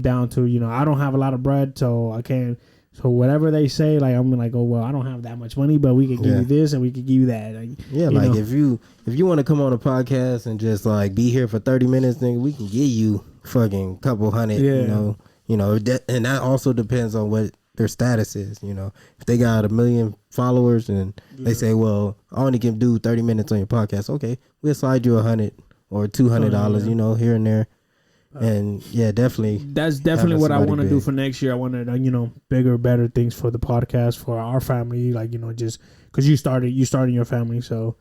down to I don't have a lot of bread, so I can't. So whatever they say, like I'm like, oh well, I don't have that much money, but we could give you this and we could give you that. Like, if you want to come on a podcast and just like be here for 30 minutes, then we can give you fucking couple hundred. Yeah. And that also depends on what their status is. If they got 1 million followers and they say, well, I only can do 30 minutes on your podcast. Okay, we'll slide you $100 or $200, here and there. And definitely. That's definitely what I want to do for next year. I want to, bigger, better things for the podcast, for our family. Like, just because you started your family. So,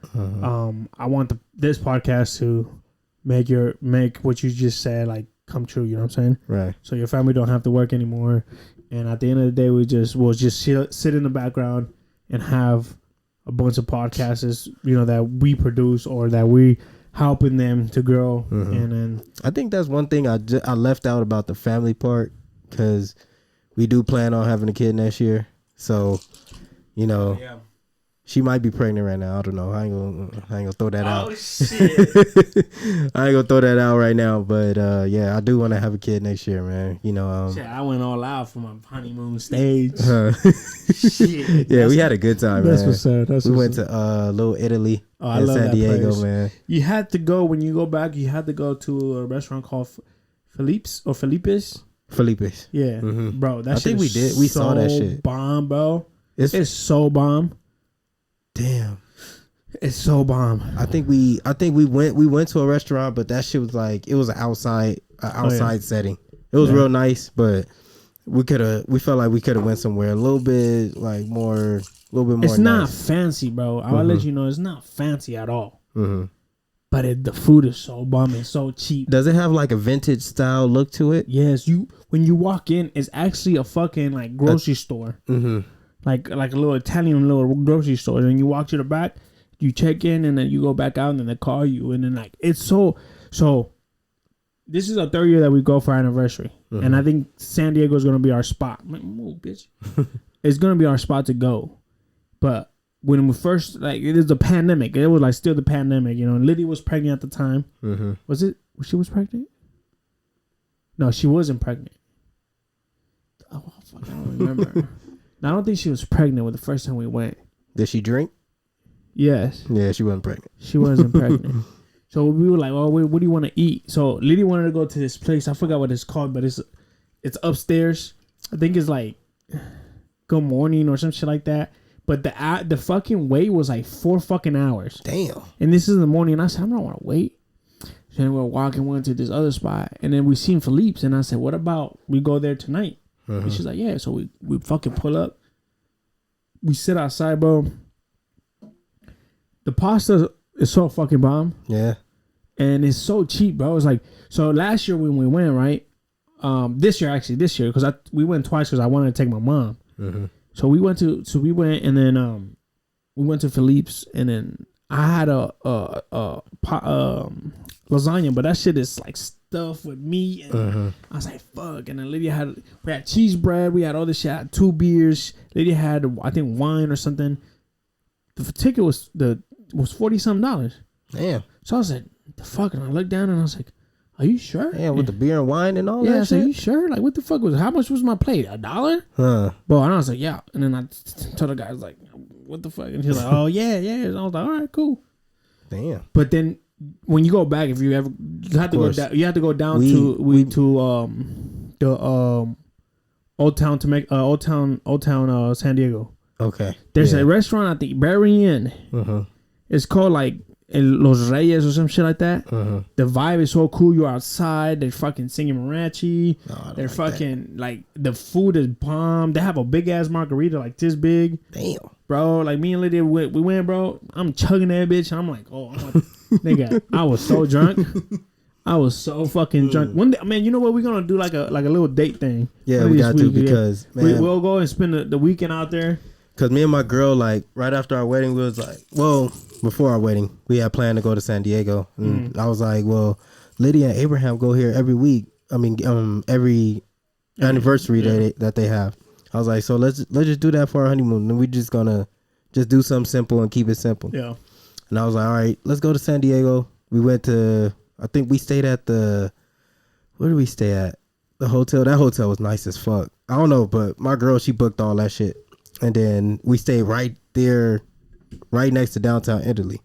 I want this podcast to make what you just said, like, come true. You know what I'm saying? Right. So your family don't have to work anymore. And at the end of the day, we'll just sit in the background and have a bunch of podcasts, that we produce or that we helping them to grow. Mm-hmm. And then I think that's one thing I left out about the family part, because we do plan on having a kid next year. So, she might be pregnant right now. I don't know. I ain't gonna throw that out. Oh shit! I ain't gonna throw that out right now. But I do want to have a kid next year, man. Shit, I went all out for my honeymoon stage. Shit. Yeah, we had a good time, man. What's up. We went to Little Italy in San Diego, man. You had to go when you go back. You had to go to a restaurant called Felipe's. Felipe's. Yeah, bro. I think we did. We saw that shit. Bomb, bro. It's so bomb. Damn, it's so bomb. I think we went to a restaurant, but that shit was like, it was an outside setting. It was real nice, but we felt like we could have went somewhere a little bit more. It's not fancy, bro. I'll let you know, it's not fancy at all. Mm-hmm. But the food is so bomb and so cheap. Does it have like a vintage style look to it? Yes. When you walk in, it's actually a fucking like grocery store. Mm-hmm. Like a little Italian little grocery store. And you walk to the back, you check in, and then you go back out, and then they call you. And then like it's so. This is our 3rd year that we go for our anniversary, and I think San Diego is gonna be our spot. I'm like, move, bitch. It's gonna be our spot to go. But when we first, like, it is the pandemic. It was like still the pandemic, Lydia was pregnant at the time. Mm-hmm. She was pregnant? No, she wasn't pregnant. Oh fuck, I don't remember. I don't think she was pregnant with the first time we went. Did she drink? Yes. Yeah, she wasn't pregnant. She wasn't pregnant. So we were like, "Oh, what do you want to eat?" So Lydia wanted to go to this place. I forgot what it's called, but it's upstairs. I think it's like Good Morning or some shit like that. But the fucking wait was like 4 fucking hours. Damn. And this is in the morning. And I said, I don't want to wait. So then we were walking, went to this other spot, and then we seen Philippe's, and I said, "What about we go there tonight?" And she's like, "Yeah." So we fucking pull up. We sit outside, bro. The pasta is so fucking bomb. Yeah. And it's so cheap, bro. It's like, so last year when we went, right? This year, because we went twice because I wanted to take my mom. Mm-hmm. So we went, and then we went to Philippe's, and then I had a lasagna, but that shit is like stuff with meat, and I was like, fuck. And then Lydia we had cheese bread, we had all this shit. I had 2 beers. Lydia had, I think, wine or something. The ticket was $40-something. Damn. So I was like, the fuck? And I looked down and I was like, are you sure? Yeah, with the beer and wine and all that shit? Yeah, I said, are you sure? Like, what the fuck how much was my plate? $1? Huh. Bro, and I was like, yeah. And then I told the guy, I was like, what the fuck? And he's like, oh, yeah. And I was like, all right, cool. Damn. But then when you go back, if you ever, you have to go down. You have to go down to the Old Town San Diego. Okay. There's a restaurant at the very end. It's called like Los Reyes or some shit like that. The vibe is so cool. You're outside. They're fucking singing mariachi. They're like fucking that. Like the food is bomb. They have a big ass margarita like this big. Damn. bro. Like me and Lydia, we went, bro. I'm chugging that bitch. I'm like, oh, nigga, I was so drunk. I was so fucking drunk. One day, man, you know what? We're gonna do like a little date thing. Yeah, we got to because man, we'll go and spend the weekend out there. Cause me and my girl, like right after our wedding, we was like, well, before our wedding, we had planned to go to San Diego, and I was like, well, Lydia and Abraham go here every week. I mean, every anniversary that they have. I was like, so let's just do that for our honeymoon, and we just gonna just do something simple and keep it simple. Yeah. And I was like, all right, let's go to San Diego. We went to, I think we stayed at where did we stay at? The hotel. That hotel was nice as fuck. I don't know, but my girl, she booked all that shit. And then we stayed right there, right next to downtown Italy.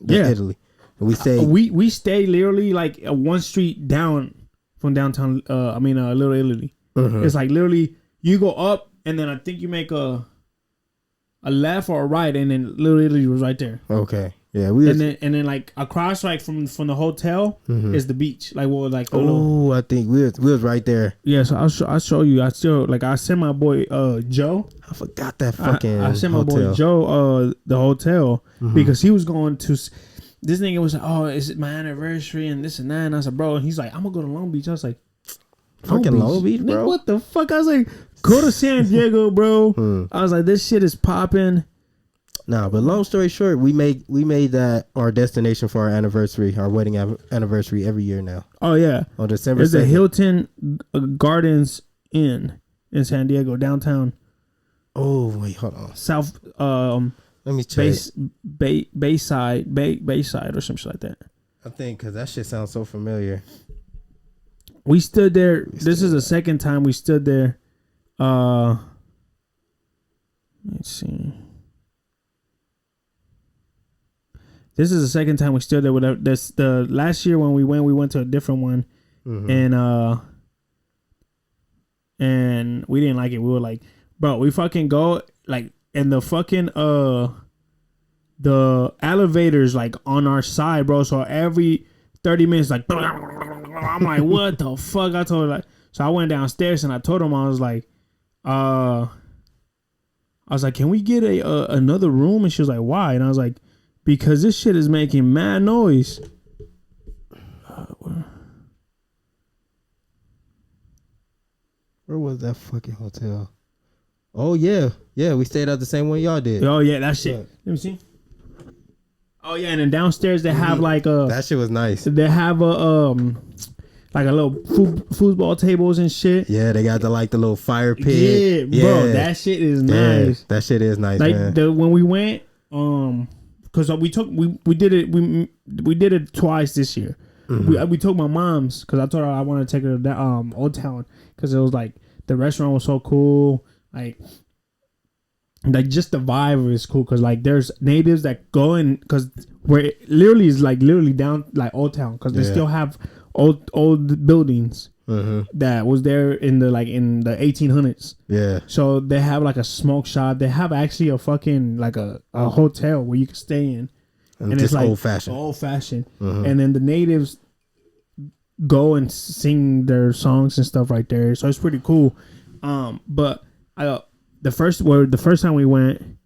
Italy. And we stayed. We stayed literally like one street down from downtown. Little Italy. Mm-hmm. It's like literally you go up and then I think you make a left or a right, and then Little Italy was right there. Okay. Yeah, and then like across like from the hotel is the beach. Like what like I think we was right there. Yeah, so I'll show you. I sent my boy Joe. I forgot that fucking I sent my boy Joe the hotel because he was going to this nigga was like, oh, is it my anniversary and this and that, and I said, bro, and he's like, I'm gonna go to Long Beach. I was like, fucking Long Beach, bro. Nigga, what the fuck? I was like, go to San Diego, bro. I was like, this shit is popping. Nah, but long story short, we made that our destination for our anniversary, our wedding anniversary every year now. Oh yeah, on December. It's the Hilton Gardens Inn in San Diego downtown. Oh wait, hold on. South. Let me check. Bayside or some shit like that. I think because that shit sounds so familiar. We stood there. This is the second time we stood there. Let's see. This is the second time we stood there with this. The last year when we went to a different one, and we didn't like it. We were like, bro, we fucking go like, and the fucking the elevators like on our side, bro. So every 30 minutes, like, I'm like, what the fuck? I told her like, so I went downstairs and I told him I was like, can we get another room? And she was like, why? And I was like, because this shit is making mad noise. Where was that fucking hotel? Oh yeah, we stayed at the same one y'all did. Oh yeah, that shit. Let me see. Oh yeah, and then downstairs they have like a. That shit was nice. They have a like a little foosball tables and shit. Yeah, they got the little fire pit. Yeah, bro, that shit is nice. That shit is nice. Like man. When we went, because we did it twice this year. We took my mom's because I told her I wanted to take her to Old Town because it was like the restaurant was so cool, like just the vibe is cool because like there's natives that go in because where it literally is like literally down like Old Town because they still have old buildings that was there in the 1800s. Yeah. So they have like a smoke shop. They have actually a fucking like a hotel where you can stay in, and it's like old fashioned. And then the natives go and sing their songs and stuff right there. So it's pretty cool. But the first time we went,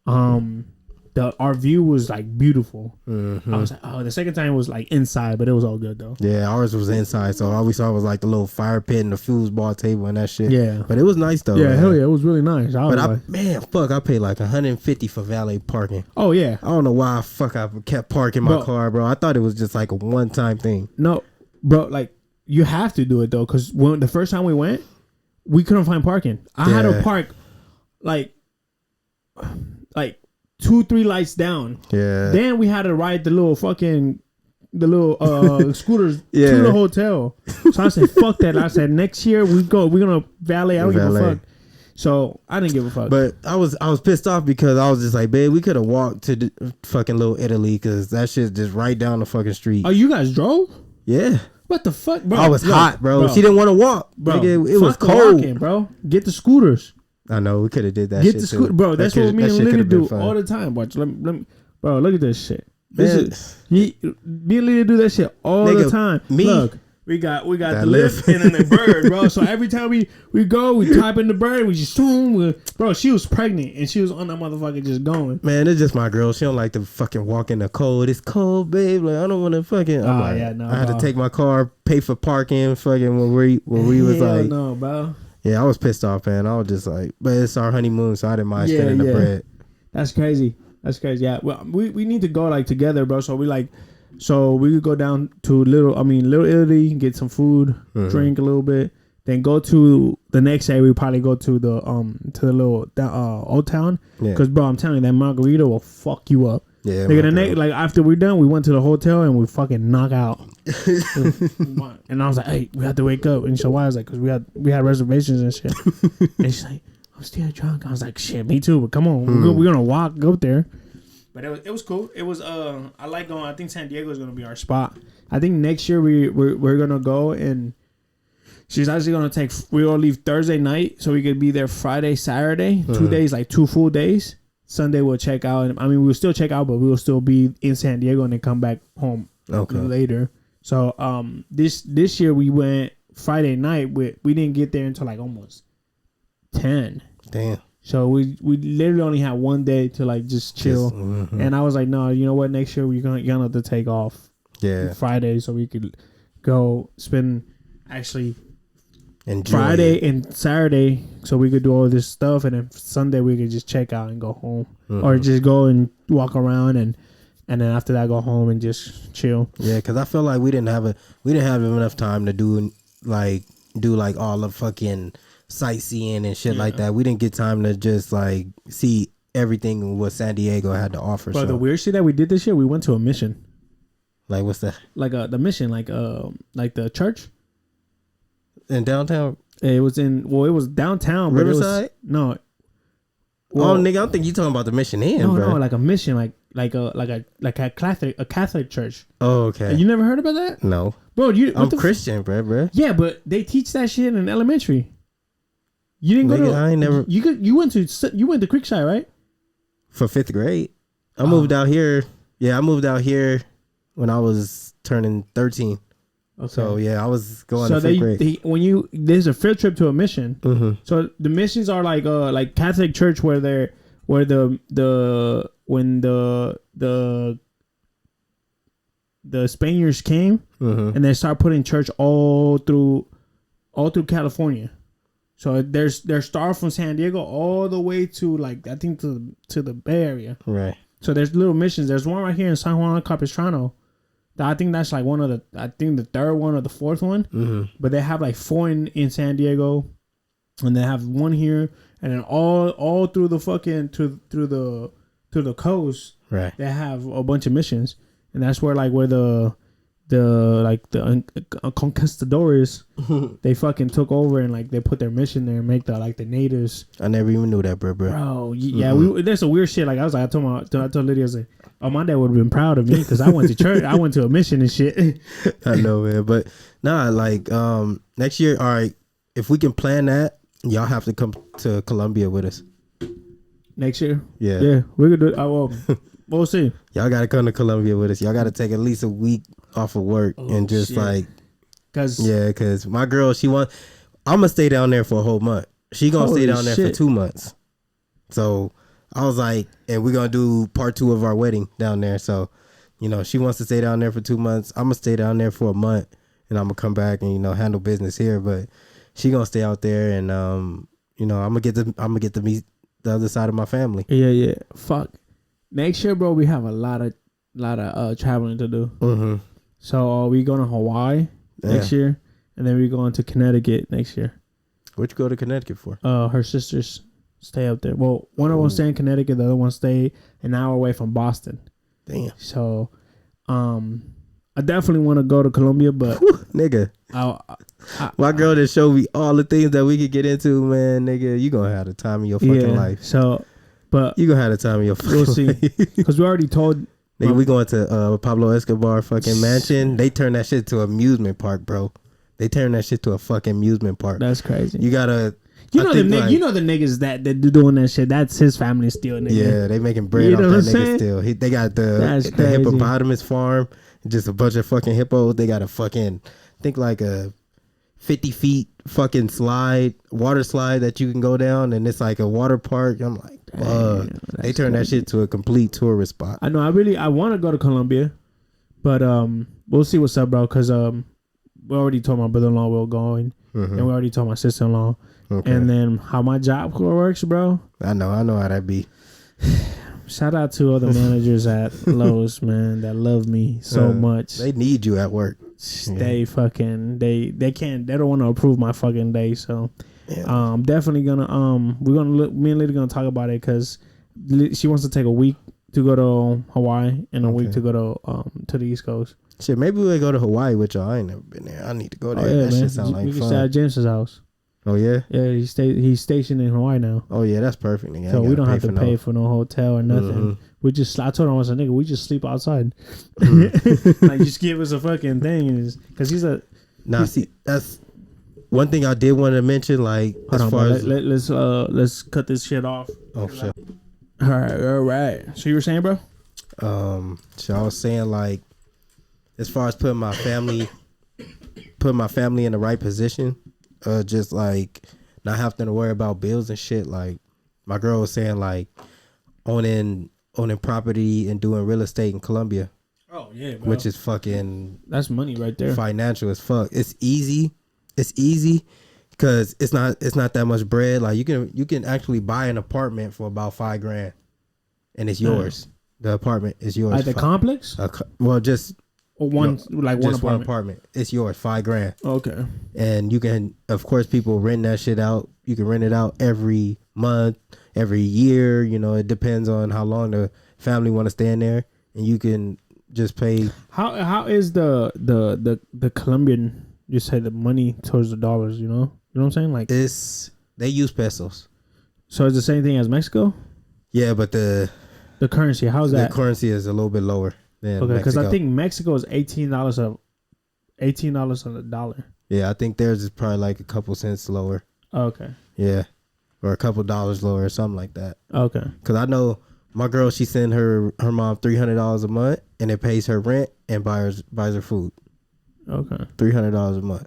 our view was like beautiful. I was like, oh, the second time was like inside, but it was all good though. Yeah, ours was inside, so all we saw was like the little fire pit and the foosball table and that shit. Yeah, but it was nice though. Yeah, man. Hell yeah, it was really nice. I paid like $150 for valet parking. Oh yeah, I don't know why I kept parking my car, bro. I thought it was just like a one-time thing. No, bro, like you have to do it though, because when the first time we went, we couldn't find parking. I had to park like 2-3 lights down. Yeah. Then we had to ride the little scooters to the hotel. So I said, fuck that. I said, next year we're gonna valet. I don't give a fuck. So I didn't give a fuck. But I was pissed off because I was just like, babe, we could have walked to the fucking Little Italy because that shit's just right down the fucking street. Oh, you guys drove? Yeah. What the fuck, bro? I was hot, bro. She didn't want to walk, bro. Nigga, it was cold, walking, bro. Get the scooters. I know we could have did that. Get the scooter, bro. That's what me and Lydia do all the time. Watch, let me, bro. Look at this shit. Me and Lydia do that shit all the time. Look, We got the lift and then the bird, bro. So every time we go, we type in the bird, we just zoom. Bro, she was pregnant and she was on that motherfucker just going. Man, it's just my girl. She don't like to fucking walk in the cold. It's cold, babe. Like I don't want to fucking. I had to take my car, pay for parking, fucking when we was like, no, bro. Yeah, I was pissed off, man. I was just like, but it's our honeymoon, so I didn't mind spending the bread. That's crazy. Yeah, well, we need to go like together, bro. So we could go down to Little Italy, get some food, drink a little bit, then go to the next day. We probably go to the little Old Town, because bro, I'm telling you, that margarita will fuck you up. Yeah, like after we're done, we went to the hotel and we fucking knock out. And I was like, hey, we have to wake up. And so why? I was like, because we had reservations and shit. And she's like, I'm still drunk. I was like, shit, me too. But come on, we're gonna walk up there. But it was cool. It was I like going. I think San Diego is gonna be our spot. I think next year we're gonna go, and she's actually gonna we're gonna leave Thursday night so we could be there Friday, Saturday, 2 days, like 2 full days. Sunday we'll check out. I mean, we'll still check out, but we will still be in San Diego and then come back home later. So this year we went Friday night. We didn't get there until like almost 10. Damn. So we literally only had 1 day to like just chill, and I was like, no, you know what? Next year you're gonna have to take off, Friday, so we could go spend actually Friday and Saturday, so we could do all this stuff, and then Sunday we could just check out and go home, or just go and walk around, and then after that go home and just chill. Yeah, because I feel like we didn't have enough time to do like all the fucking sightseeing and shit like that. We didn't get time to just like see everything what San Diego had to offer. But the weird shit that we did this year, we went to a mission. Like what's that? Like the mission, like the church in downtown. It was downtown. Riverside. No. Well, nigga, I don't think you talking about the mission bro. No, like a mission, like a Catholic church. Oh, okay. You never heard about that? No, bro. I'm Christian, bro. Yeah, but they teach that shit in elementary. You didn't go to. I ain't never. You went to Creekside, right? For 5th grade, I moved out here. Yeah, I moved out here when I was turning 13. Okay. So yeah, I was going to 5th grade. There's a field trip to a mission. So the missions are like Catholic church when the Spaniards came and they start putting church all through California. So there's start from San Diego all the way to like I think to the Bay Area. Right. So there's little missions. There's one right here in San Juan Capistrano. I think that's like the third one or the fourth one. But they have like 4 in San Diego, and they have 1 here, and then all through the fucking through the coast. Right. They have a bunch of missions, and that's where the conquistadores they fucking took over and like they put their mission there and make the natives. I never even knew that, bro. There's some weird shit. Like I told Lydia, I was like, oh, my dad would have been proud of me because I went to church. I went to a mission and shit. I know, man, but nah, like next year, all right, if we can plan that, y'all have to come to Colombia with us next year. Yeah, we could do it. We'll see. Y'all got to come to Colombia with us. Y'all got to take at least a week off of work and just shit. Cause my girl, I'm gonna stay down there for a whole month. She gonna stay down there for 2 months. So I was like, and we're gonna do part 2 of our wedding down there. So, she wants to stay down there for 2 months. I'm gonna stay down there for a month, and I'm gonna come back and handle business here. But she gonna stay out there, and I'm gonna get to meet the other side of my family. Yeah. Fuck. Next year, bro, we have a lot of traveling to do. So we going to Hawaii next year, and then we going to Connecticut next year. What you go to Connecticut for? Her sisters stay up there. Well, one of them stay in Connecticut, the other one stay an hour away from Boston. Damn. So, I definitely want to go to Colombia, but nigga, my girl just showed me all the things that we could get into, man. Nigga, you gonna have the time of your fucking life. So, but you gonna have the time of your fucking life. We'll see, because we already told. Nigga, we going to Pablo Escobar fucking mansion. They turn that shit to an amusement park, bro. They turn that shit to a fucking amusement park. That's crazy. You gotta. You know the niggas that doing that shit. That's his family still, nigga. Yeah, they making bread off that nigga still. They got the hippopotamus farm, just a bunch of fucking hippos. They got a fucking think like a 50 feet fucking water slide that you can go down, and it's like a water park. I'm like, they turned that shit to a complete tourist spot. I know. I want to go to Colombia, but we'll see what's up, bro. Because we already told my brother-in-law we were going, and we already told my sister-in-law. Okay. And then how my job works, bro. I know how that be. Shout out to other managers at Lowe's, man, that love me so much. They need you at work. They fucking they don't want to approve my fucking day. So definitely gonna me and Lily gonna talk about it because she wants to take a week to go to Hawaii and a week to go to the East Coast. Shit, maybe we'll go to Hawaii with y'all. I ain't never been there. I need to go there. That shit sound like fun. We can stay at James's house. Oh yeah? Yeah, he's stationed in Hawaii now. Oh yeah, that's perfect. Nigga. So we don't have to pay for no hotel or nothing. We just, I told him, I was like, nigga, we just sleep outside. Like, just give us a fucking thing. Because he's a... Nah, see, that's one thing I did want to mention, like, let's cut this shit off. Oh, shit. All right. So you were saying, bro? So I was saying, like, as far as putting my family in the right position, just like not having to worry about bills and shit. Like my girl was saying, like owning property and doing real estate in Colombia. Oh yeah, bro. Which is fucking, that's money right there. Financial as fuck. It's easy because it's not that much bread. Like you can actually buy an apartment for about $5,000 and it's yours. The apartment is yours. At the complex? Well, just one apartment. It's yours, $5,000. Okay. And you can, of course, people rent that shit out. You can rent it out every month, every year. You know, it depends on how long the family want to stay in there, and you can just pay. How is the Colombian? You say the money towards the dollars. You know what I'm saying? Like they use pesos. So it's the same thing as Mexico. Yeah, but the currency. How's that? The currency is a little bit lower. Okay, because I think Mexico is $18 on the dollar. Yeah, I think theirs is probably like a couple cents lower. Okay. Yeah, or a couple dollars lower or something like that. Okay. Because I know my girl, she send her mom $300 a month, and it pays her rent and buys her food. Okay. $300 a month.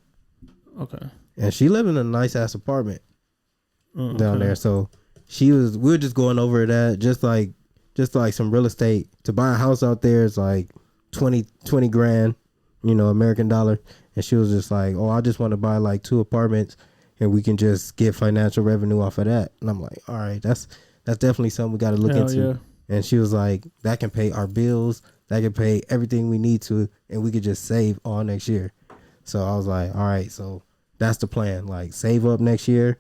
Okay. And she live in a nice ass apartment down there. So we were just going over that, just like some real estate. To buy a house out there is like $20,000, American dollar. And she was just like, oh, I just want to buy like 2 apartments and we can just get financial revenue off of that. And I'm like, all right, that's definitely something we got to look into. Yeah. And she was like, that can pay our bills, that can pay everything we need to, and we could just save all next year. So I was like, all right, so that's the plan. Like, save up next year.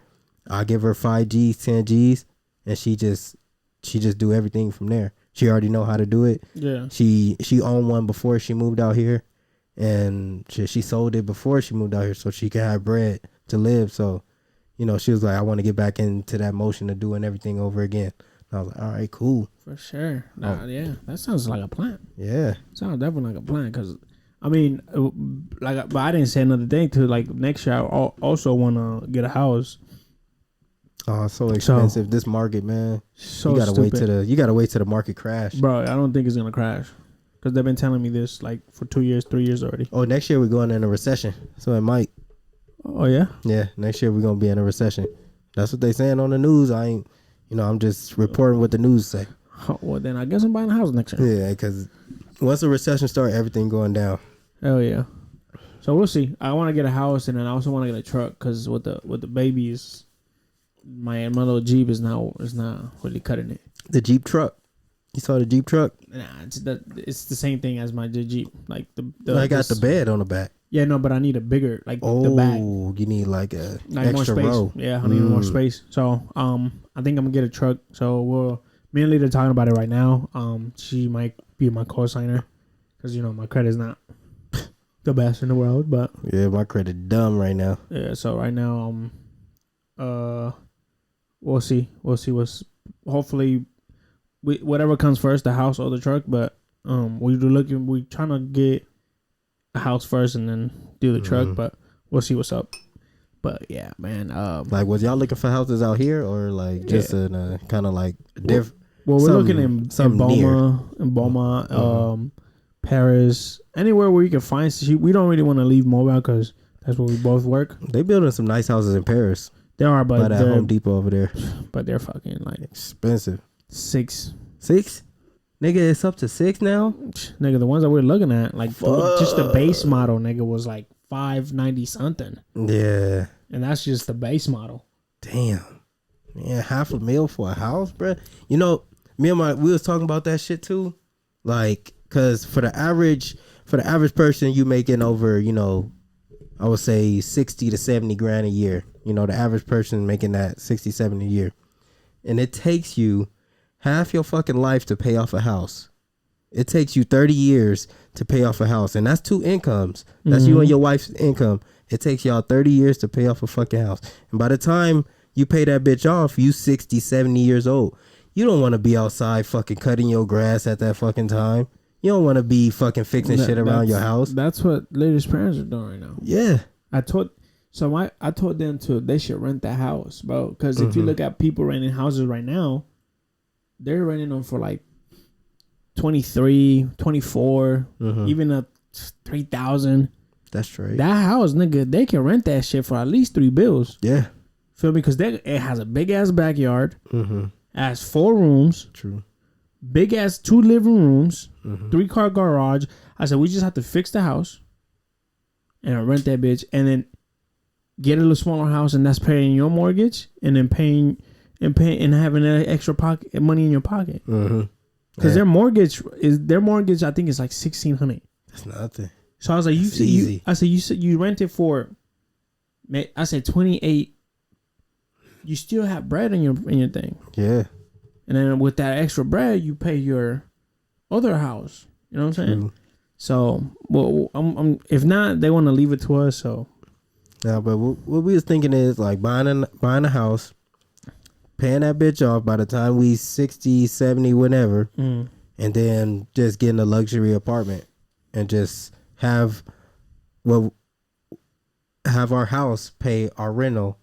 I'll give her 5Gs, 10Gs, and she just do everything from there. She already know how to do it. Yeah. She owned one before she moved out here, and she sold it before she moved out here so she could have bread to live. So, she was like, I want to get back into that motion of doing everything over again. And I was like, all right, cool. For sure. Yeah, that sounds like a plan. Yeah. Sounds definitely like a plan because, I mean, but I didn't say another thing to like next year. I also want to get a house. Oh, it's so expensive. This market, man. So you gotta stupid. wait till the market crash. Bro, I don't think it's gonna crash. Because they've been telling me this like for 2 years, 3 years already. Oh, next year we're going in a recession. So it might. Oh yeah? Yeah, next year we're gonna be in a recession. That's what they saying on the news. I ain't I'm just reporting what the news say. Oh, well then I guess I'm buying a house next year. Yeah, because once the recession starts, everything going down. Hell yeah. So we'll see. I want to get a house and then I also want to get a truck because with the babies, my little Jeep is not really cutting it. The Jeep truck. You saw the Jeep truck? Nah, it's the same thing as my Jeep. Like I got the bed on the back. Yeah, no, but I need a bigger the back. Oh, you need like a extra more space. Row. Yeah, I need more space. So I think I'm gonna get a truck. So me and Lita talking about it right now. She might be my co-signer because my credit's not the best in the world. But yeah, my credit dumb right now. Yeah, so right now we'll see hopefully whatever comes first, the house or the truck. But we trying to get a house first and then do the truck. But we'll see what's up. But yeah, man. Like, was y'all looking for houses out here or like just in a kind of like different? Well, we're looking in Boma. Paris, anywhere where you can find shit. We don't really want to leave Mobile because that's where we both work. They building some nice houses in Paris. There are, but by that Home Depot over there. But they're fucking like expensive. 6. Nigga, it's up to 6 now. Nigga, the ones that we're looking at, like just the base model, nigga, was like $590 something. Yeah, and that's just the base model. Damn, man, $500,000 for a house, bro. You know, we was talking about that shit too, like, cause for the average person, you making over, you know, I would say 60 to 70 grand a year. You know, the average person making that 60, 70 a year, and it takes you half your fucking life to pay off a house. It takes you 30 years to pay off a house. And that's 2 incomes. That's you and your wife's income. It takes y'all 30 years to pay off a fucking house. And by the time you pay that bitch off, you 60, 70 years old. You don't want to be outside fucking cutting your grass at that fucking time. You don't want to be fucking fixing shit around your house. That's what ladies' parents are doing right now. Yeah. I told them they should rent the house, bro. Because if you look at people renting houses right now, they're renting them for like 23, 24, even a 3,000. That's true. That house, nigga, they can rent that shit for at least 3 bills. Yeah. Feel me? Because it has a big ass backyard. It has 4 rooms. True. Big ass 2 living rooms. 3-car garage. I said we just have to fix the house and rent that bitch, and then get a little smaller house, and that's paying your mortgage, and then paying and having that extra pocket money in your pocket. Because their mortgage I think is like $1,600. That's nothing. So I was like, you rent it for, I said 28. You still have bread in your thing. Yeah. And then with that extra bread, you pay your other house. You know what I'm saying? True. So, well, if not, they want to leave it to us. So, yeah, but what we was thinking is like buying a house, paying that bitch off by the time we 60, 70, whatever, and then just getting a luxury apartment and just have our house pay our rental,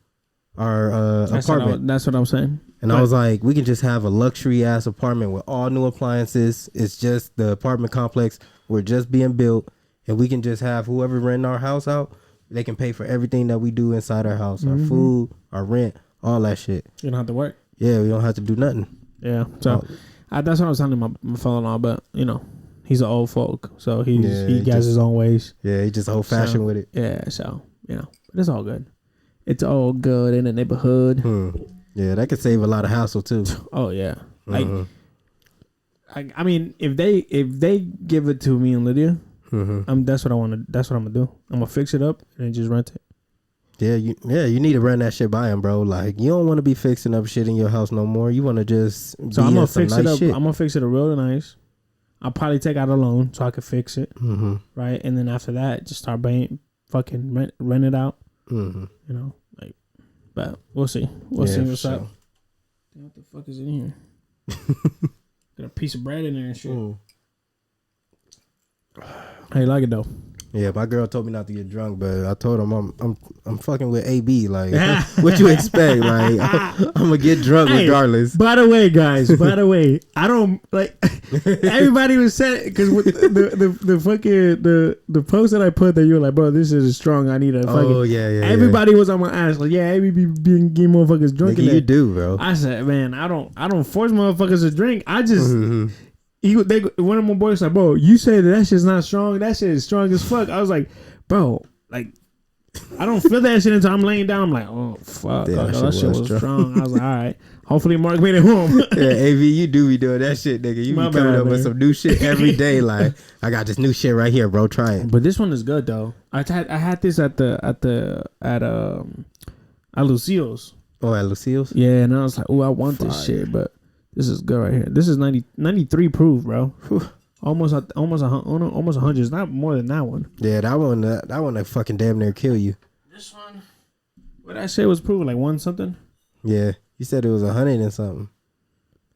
our apartment. That's what I'm saying. And I was like, we can just have a luxury ass apartment with all new appliances. It's just the apartment complex. We're just being built, and we can just have whoever renting our house out, they can pay for everything that we do inside our house, our food, our rent, all that shit. You don't have to work. Yeah, we don't have to do nothing. Yeah, so that's what I was telling my father-in-law, but you know, he's an old folk, so he has his own ways. Yeah, he's just old-fashioned with it. Yeah, so you know, but it's all good. It's all good in the neighborhood. Yeah, that could save a lot of hassle too. Oh yeah, like I mean, if they give it to me and Lydia, that's what I want to. That's what I'm gonna do. I'm gonna fix it up and just rent it. Yeah, you need to run that shit by him, bro. Like, you don't want to be fixing up shit in your house no more. You want to just I'm gonna fix it up. I'm gonna fix it up real nice. I'll probably take out a loan so I can fix it, right? And then after that, just start rent it out. You know, like, but we'll see. We'll see what's up. What the fuck is in here? Got a piece of bread in there and shit. How you like it though? Yeah, my girl told me not to get drunk, but I told him I'm fucking with AB. Like, what you expect? Like, I'm gonna get drunk regardless. By the way, guys. I don't like. Everybody was saying because the fucking the post that I put there, you were like, bro, this is strong. I need a fucking. Oh yeah. Everybody was on my ass like, yeah, AB be getting motherfuckers drunk. You do, bro. I said, man, I don't force motherfuckers to drink. I just. One of my boys like, bro, you say that shit's not strong. That shit is strong as fuck. I was like, bro, like, I don't feel that shit until I'm laying down. I'm like, oh fuck, that shit was strong. I was like, all right. Hopefully Mark made it home. Yeah, AV, you do be doing that shit, nigga. You be coming up with some new shit every day. Like, I got this new shit right here, bro. Try it. But this one is good though. I had this at Lucille's. Oh, at Lucille's? Yeah, and I was like, oh, I want this shit, but. This is good right here. This is 93 proof, bro. Almost 100. It's not more than that one. Yeah, that one fucking damn near kill you. This one, what I say was proof, like 1 something. Yeah, you said it was 100 and something.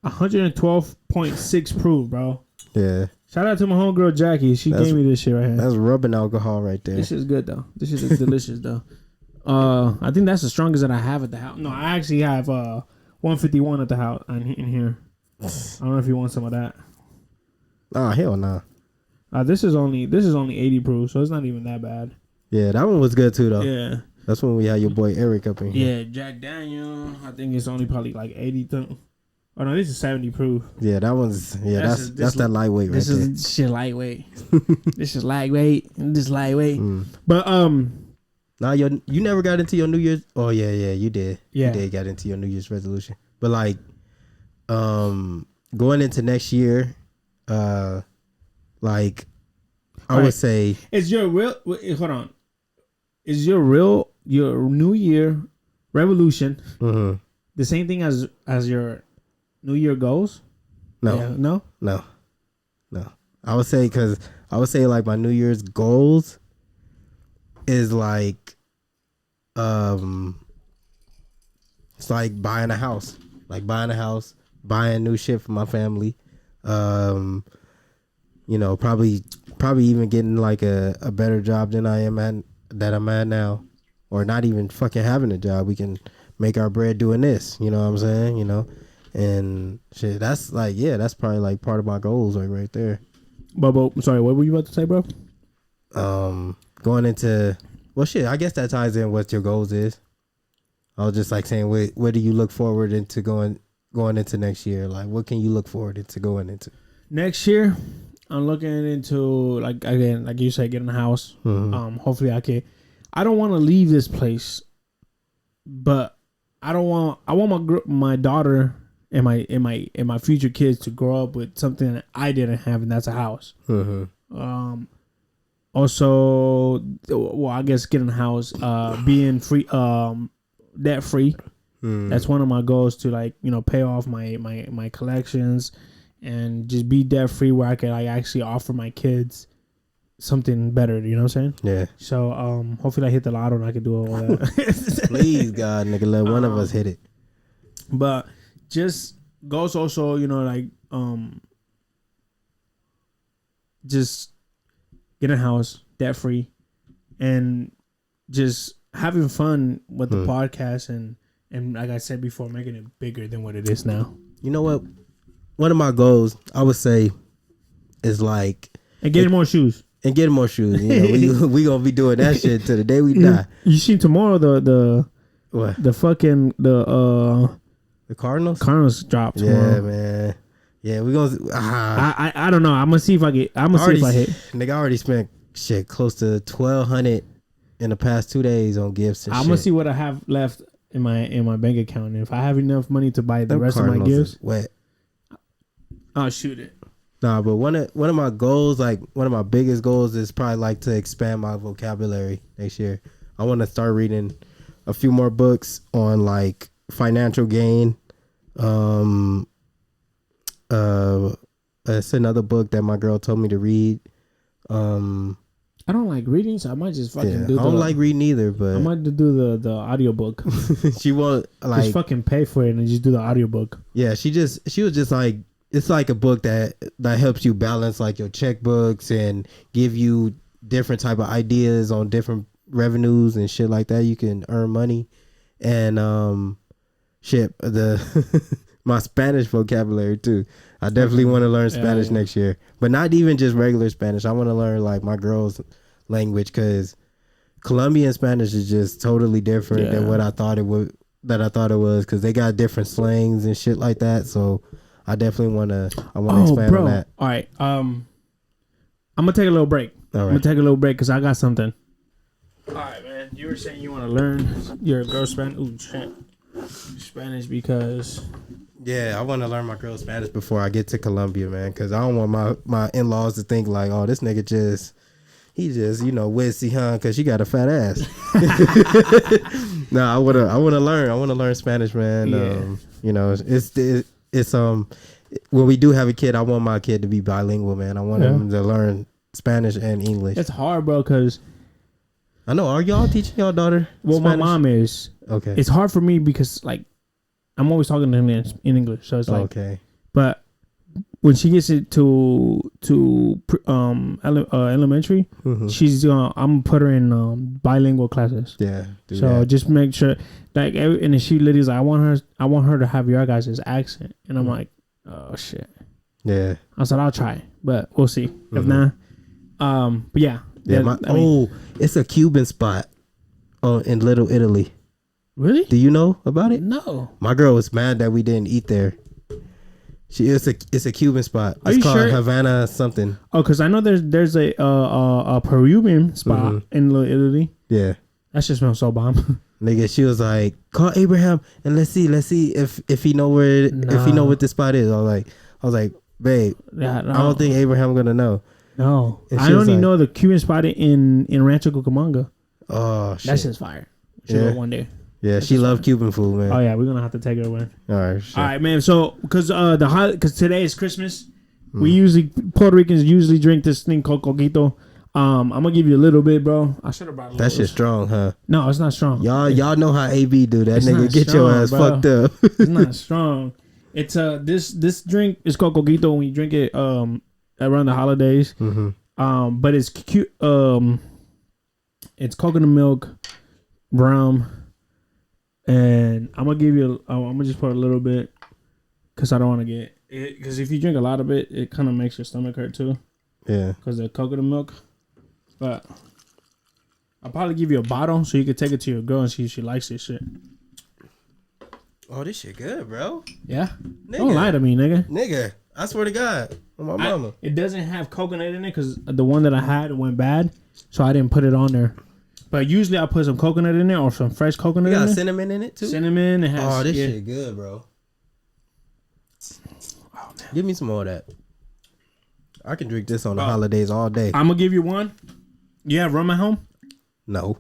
112.6 proof, bro. Yeah. Shout out to my homegirl Jackie. She gave me this shit right here. That's rubbing alcohol right there. This is good though. This is delicious though. I think that's the strongest that I have at the house. No, I actually have 151 at the house in here. I don't know if you want some of that. Oh, hell no. This is only 80 proof, so it's not even that bad. Yeah, that one was good too, though. Yeah. That's when we had your boy Eric up in here. Yeah, Jack Daniel. I think it's only probably like 80. Oh no, this is 70 proof. Yeah, that one's that's that lightweight right there. This is shit lightweight. This is lightweight. This is lightweight. But Nah, you never got into your New Year's. Oh yeah, you did. Yeah, you did get into your New Year's resolution. But like, going into next year, like, I would say, is your real. Hold on. Is your New Year revolution the same thing as your New Year goals? No. Yeah, no. I would say like my New Year's goals is like, it's like buying a house, buying new shit for my family. You know, probably even getting like a better job than I'm at now, or not even fucking having a job. We can make our bread doing this. You know what I'm saying? You know, and shit. That's like, yeah, that's probably like part of my goals, like right there. But sorry, what were you about to say, bro? Going into, well, shit. I guess that ties in what your goals is. I was just like saying, what do you look forward into going into next year? Like, what can you look forward into going into next year? I'm looking into, like, again, like you said, getting a house. Hopefully I can. I don't want to leave this place, but I want my daughter and my future kids to grow up with something that I didn't have, and that's a house. Also, well, I guess getting a house, being free, debt free. That's one of my goals, to, like, you know, pay off my collections and just be debt free, where I can, like, actually offer my kids something better. You know what I'm saying? Yeah. So hopefully I hit the lotto and I can do all that. Please, God, nigga, let one of us hit it. But just goals also, you know, like just get a house debt free, and just having fun with the podcast, and like I said before, making it bigger than what it is now. You know what? One of my goals, I would say, is like, and getting more shoes. And getting more shoes. You know, we gonna be doing that shit till the day we die. You seen tomorrow the what? The fucking the Cardinals? Cardinals drop tomorrow. Yeah, man. Yeah, we gonna. I don't know. I'm gonna see if I get. I'm gonna see if I hit. Nigga, I already spent shit close to $1,200 in the past 2 days on gifts and I'm shit. gonna see what I have left in my bank account. And if I have enough money to buy the rest of my gifts, wet. I'll shoot it. Nah, but one of my goals, like one of my biggest goals, is probably like to expand my vocabulary next year. I want to start reading a few more books on like financial gain. It's another book that my girl told me to read. I don't like reading, so I might just fucking do. I don't like reading either, but I might do the audiobook. She won't like just fucking pay for it and just do the audiobook. Yeah, she was just like, it's like a book that helps you balance like your checkbooks and give you different type of ideas on different revenues and shit like that. You can earn money, and my Spanish vocabulary too. I definitely want to learn Spanish next year, but not even just regular Spanish. I want to learn like my girl's language, because Colombian Spanish is just totally different than what I thought it would. Was, because they got different slangs and shit like that. So I definitely want to expand on that. All right. I'm gonna take a little break. All right. I'm gonna take a little break because I got something. All right, man. You were saying you want to learn your girl's Spanish. Ooh, shit. Spanish because. Yeah, I want to learn my girl's Spanish before I get to Colombia, man. Because I don't want my in-laws to think like, oh, this nigga he just witsy, huh? Because she got a fat ass. No, I wanna learn Spanish, man. Yeah. It's when we do have a kid, I want my kid to be bilingual, man. I want him to learn Spanish and English. It's hard, bro, because I know. Are y'all teaching y'all daughter Spanish? My mom is. Okay. It's hard for me because, like, I'm always talking to him in English, so it's like. Okay. But when she gets it to elementary, she's I'm gonna put her in bilingual classes. Yeah. So just make sure, like, and she literally like, I want her to have your guys' accent, and I'm like, oh shit. Yeah. I said I'll try, but we'll see. If not, But yeah. Yeah. It's a Cuban spot. In Little Italy. Really? Do you know about it? No. My girl was mad that we didn't eat there. It's a Cuban spot. It's called Havana something. Oh, because I know there's a Peruvian spot in Little Italy. Yeah. That shit smells so bomb. Nigga, she was like, call Abraham and let's see if he know what this spot is. I was like, babe, I don't think Abraham gonna know. No, I only know the Cuban spot in Rancho Cucamonga. Oh shit, that shit's fire. Should go one day. Yeah, she loved Cuban food, man. Oh yeah, we're gonna have to take her away. All right, all right, man. So because today is Christmas, Puerto Ricans usually drink this thing called coquito. I'm gonna give you a little bit, bro. I should have brought. That shit's strong, huh? No, it's not strong. Y'all know how AB do that. It's nigga get your ass fucked up. It's not strong. It's this drink is called coquito when you drink it around the holidays. Mm-hmm. But it's cute. It's coconut milk, brown, and I'm gonna give you. I'm gonna just put a little bit because I don't want to get it. Because if you drink a lot of it, it kind of makes your stomach hurt too. Yeah. Because of coconut milk. But I'll probably give you a bottle so you can take it to your girl and see if she likes this shit. Oh, this shit good, bro. Yeah. Nigga. Don't lie to me, nigga. Nigga, I swear to God, on my mama. It doesn't have coconut in it because the one that I had went bad, so I didn't put it on there. But usually I put some coconut in there or some fresh coconut in there. You got cinnamon in it too? Cinnamon. It has, this shit good, bro. Oh, man. Give me some more of that. I can drink this on the holidays all day. I'm going to give you one. You have rum at home? No.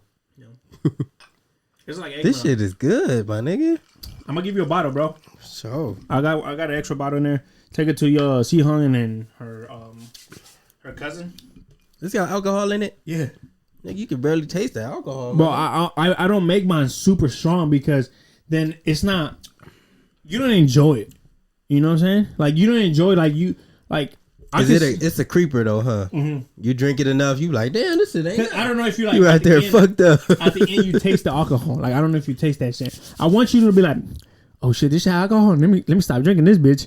It's like this shit is good, my nigga. I'm going to give you a bottle, bro. So I got an extra bottle in there. Take it to your Si-Hung and her cousin. This got alcohol in it? Yeah. Nigga, you can barely taste the alcohol. Bro, I don't make mine super strong because then it's not... You don't enjoy it. You know what I'm saying? Like, you don't enjoy it's a creeper though, huh? Mm-hmm. You drink it enough, you like, damn, this shit ain't. I don't know if you like. You out there fucked up. At the end, you taste the alcohol. Like, I don't know if you taste that shit. I want you to be like, oh shit, this shit alcohol. Let me stop drinking this bitch.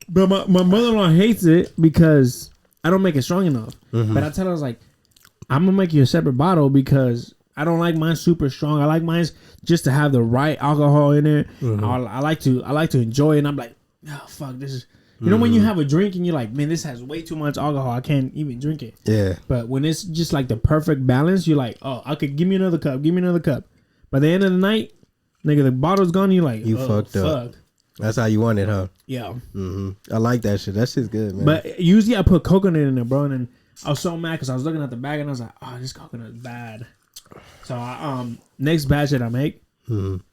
But my mother-in-law hates it because I don't make it strong enough. Mm-hmm. But I tell her, I was like, I'm gonna make you a separate bottle because I don't like mine super strong. I like mine just to have the right alcohol in it. Mm-hmm. I like to enjoy it. And I'm like, oh fuck, this is. You know when you have a drink and you're like, man, this has way too much alcohol. I can't even drink it. Yeah. But when it's just like the perfect balance, you're like, oh, okay, give me another cup. Give me another cup. By the end of the night, nigga, the bottle's gone. You're like, you fucked up. That's how you want it, huh? Yeah. Mm-hmm. I like that shit. That shit's good, man. But usually I put coconut in there, bro. And then I was so mad because I was looking at the bag and I was like, oh, this coconut is bad. So next batch that I make, I'm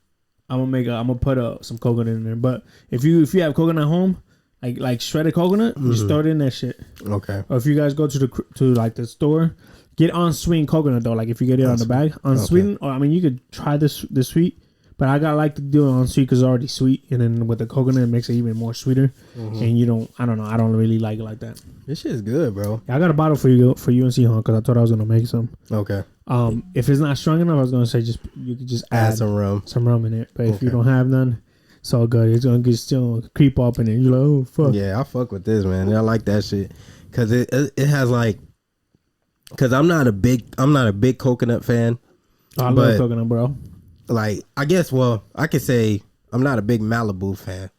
gonna put some coconut in there. But if you have coconut at home, like shredded coconut, just throw it in that shit. Okay. Or if you guys go to the store, get unsweetened coconut though. Like if you get it on the bag, unsweetened. Okay. Or I mean, you could try the sweet, but I like to do it unsweet because it's already sweet, and then with the coconut, it makes it even more sweeter. Mm-hmm. And I don't know, I don't really like it like that. This shit is good, bro. Yeah, I got a bottle for you and Si-Hung because I thought I was gonna make some. Okay. If it's not strong enough, I was gonna say you could just add some rum in it. But if you don't have none, it's all good. It's gonna still creep up in it. You're like, oh fuck. Yeah, I fuck with this, man. I like that shit because it has like, because I'm not a big coconut fan. I love coconut, bro. Like, I guess, I could say I'm not a big Malibu fan.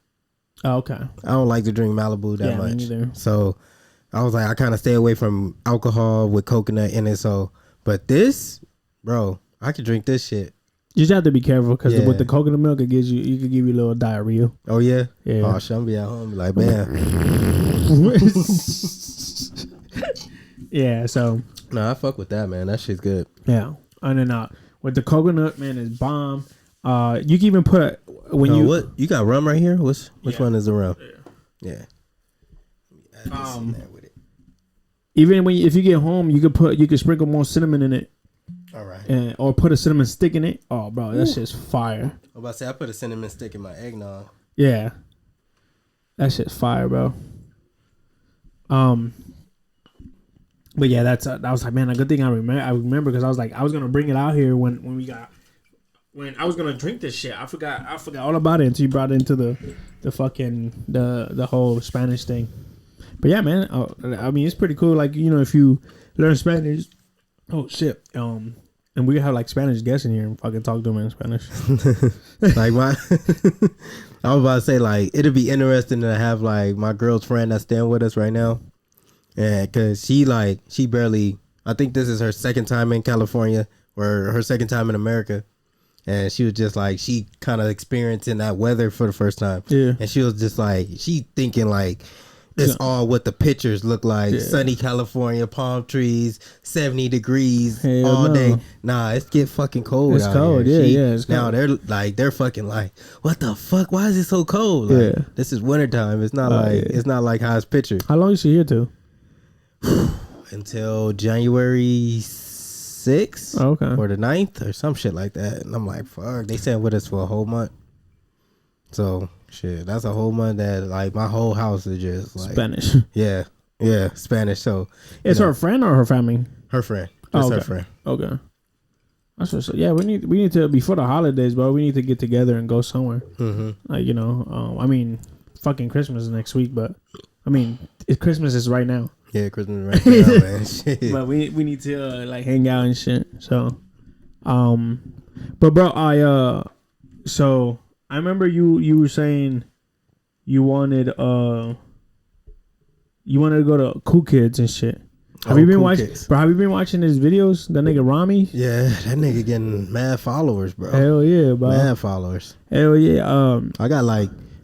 Oh, okay. I don't like to drink Malibu that much. Me neither. So I was like, I kind of stay away from alcohol with coconut in it. So, but this, bro, I could drink this shit. You just have to be careful because with the coconut milk, it could give you a little diarrhea. Oh yeah, yeah. Oh, Sean be at home be like, man. Yeah. So. No, I fuck with that, man. That shit's good. Yeah, and then with the coconut, man, is bomb. You can even put what you got rum right here. Which one is the rum? Yeah. Add this in there with it. Even if you get home, you could sprinkle more cinnamon in it. All right. Or put a cinnamon stick in it. Oh, bro, that's just fire. I'm about to say I put a cinnamon stick in my eggnog. Yeah. That shit's fire, bro. But yeah, I was like, man, a good thing I remember because I was like, I was gonna bring it out here when when I was gonna drink this shit, I forgot all about it until you brought it into the fucking the whole Spanish thing. But yeah, man, I mean, it's pretty cool. Like, you know, if you learn Spanish, oh shit, and we have like Spanish guests in here and fucking talk to them in Spanish. Like I was about to say, like, it'd be interesting to have like my girl's friend that's staying with us right now, and cause she barely. I think this is her second time in California or her second time in America. And she was just like, she kind of experiencing that weather for the first time. Yeah. And she was just like, she thinking like, it's all what the pictures look like. Yeah. Sunny California, palm trees, 70 degrees all day. Nah, it's get fucking cold. It's cold, here. It's now cold. They're fucking like, what the fuck? Why is it so cold? Like, this is wintertime. It's not it's not like how it's pictured. How long is she here to? Until January 6th or the 9th or some shit like that. And I'm like, fuck, they staying with us for a whole month. So shit, that's a whole month that like my whole house is just like Spanish. Yeah, Spanish. So it's her friend or her family? Her friend. That's her friend. Okay. That's what's up. Yeah, we need to before the holidays, bro. We need to get together and go somewhere. Mm-hmm. Like, you know, I mean, fucking Christmas is next week, but I mean, Christmas is right now. Yeah, Christmas right now, man. Shit. But we need to like hang out and shit. So, but bro, so I remember you were saying you wanted to go to Cool Kids and shit. Have you been watching? Bro, have you been watching his videos? That nigga Rami. Yeah, that nigga getting mad followers, bro. Hell yeah, bro. Mad followers. Hell yeah.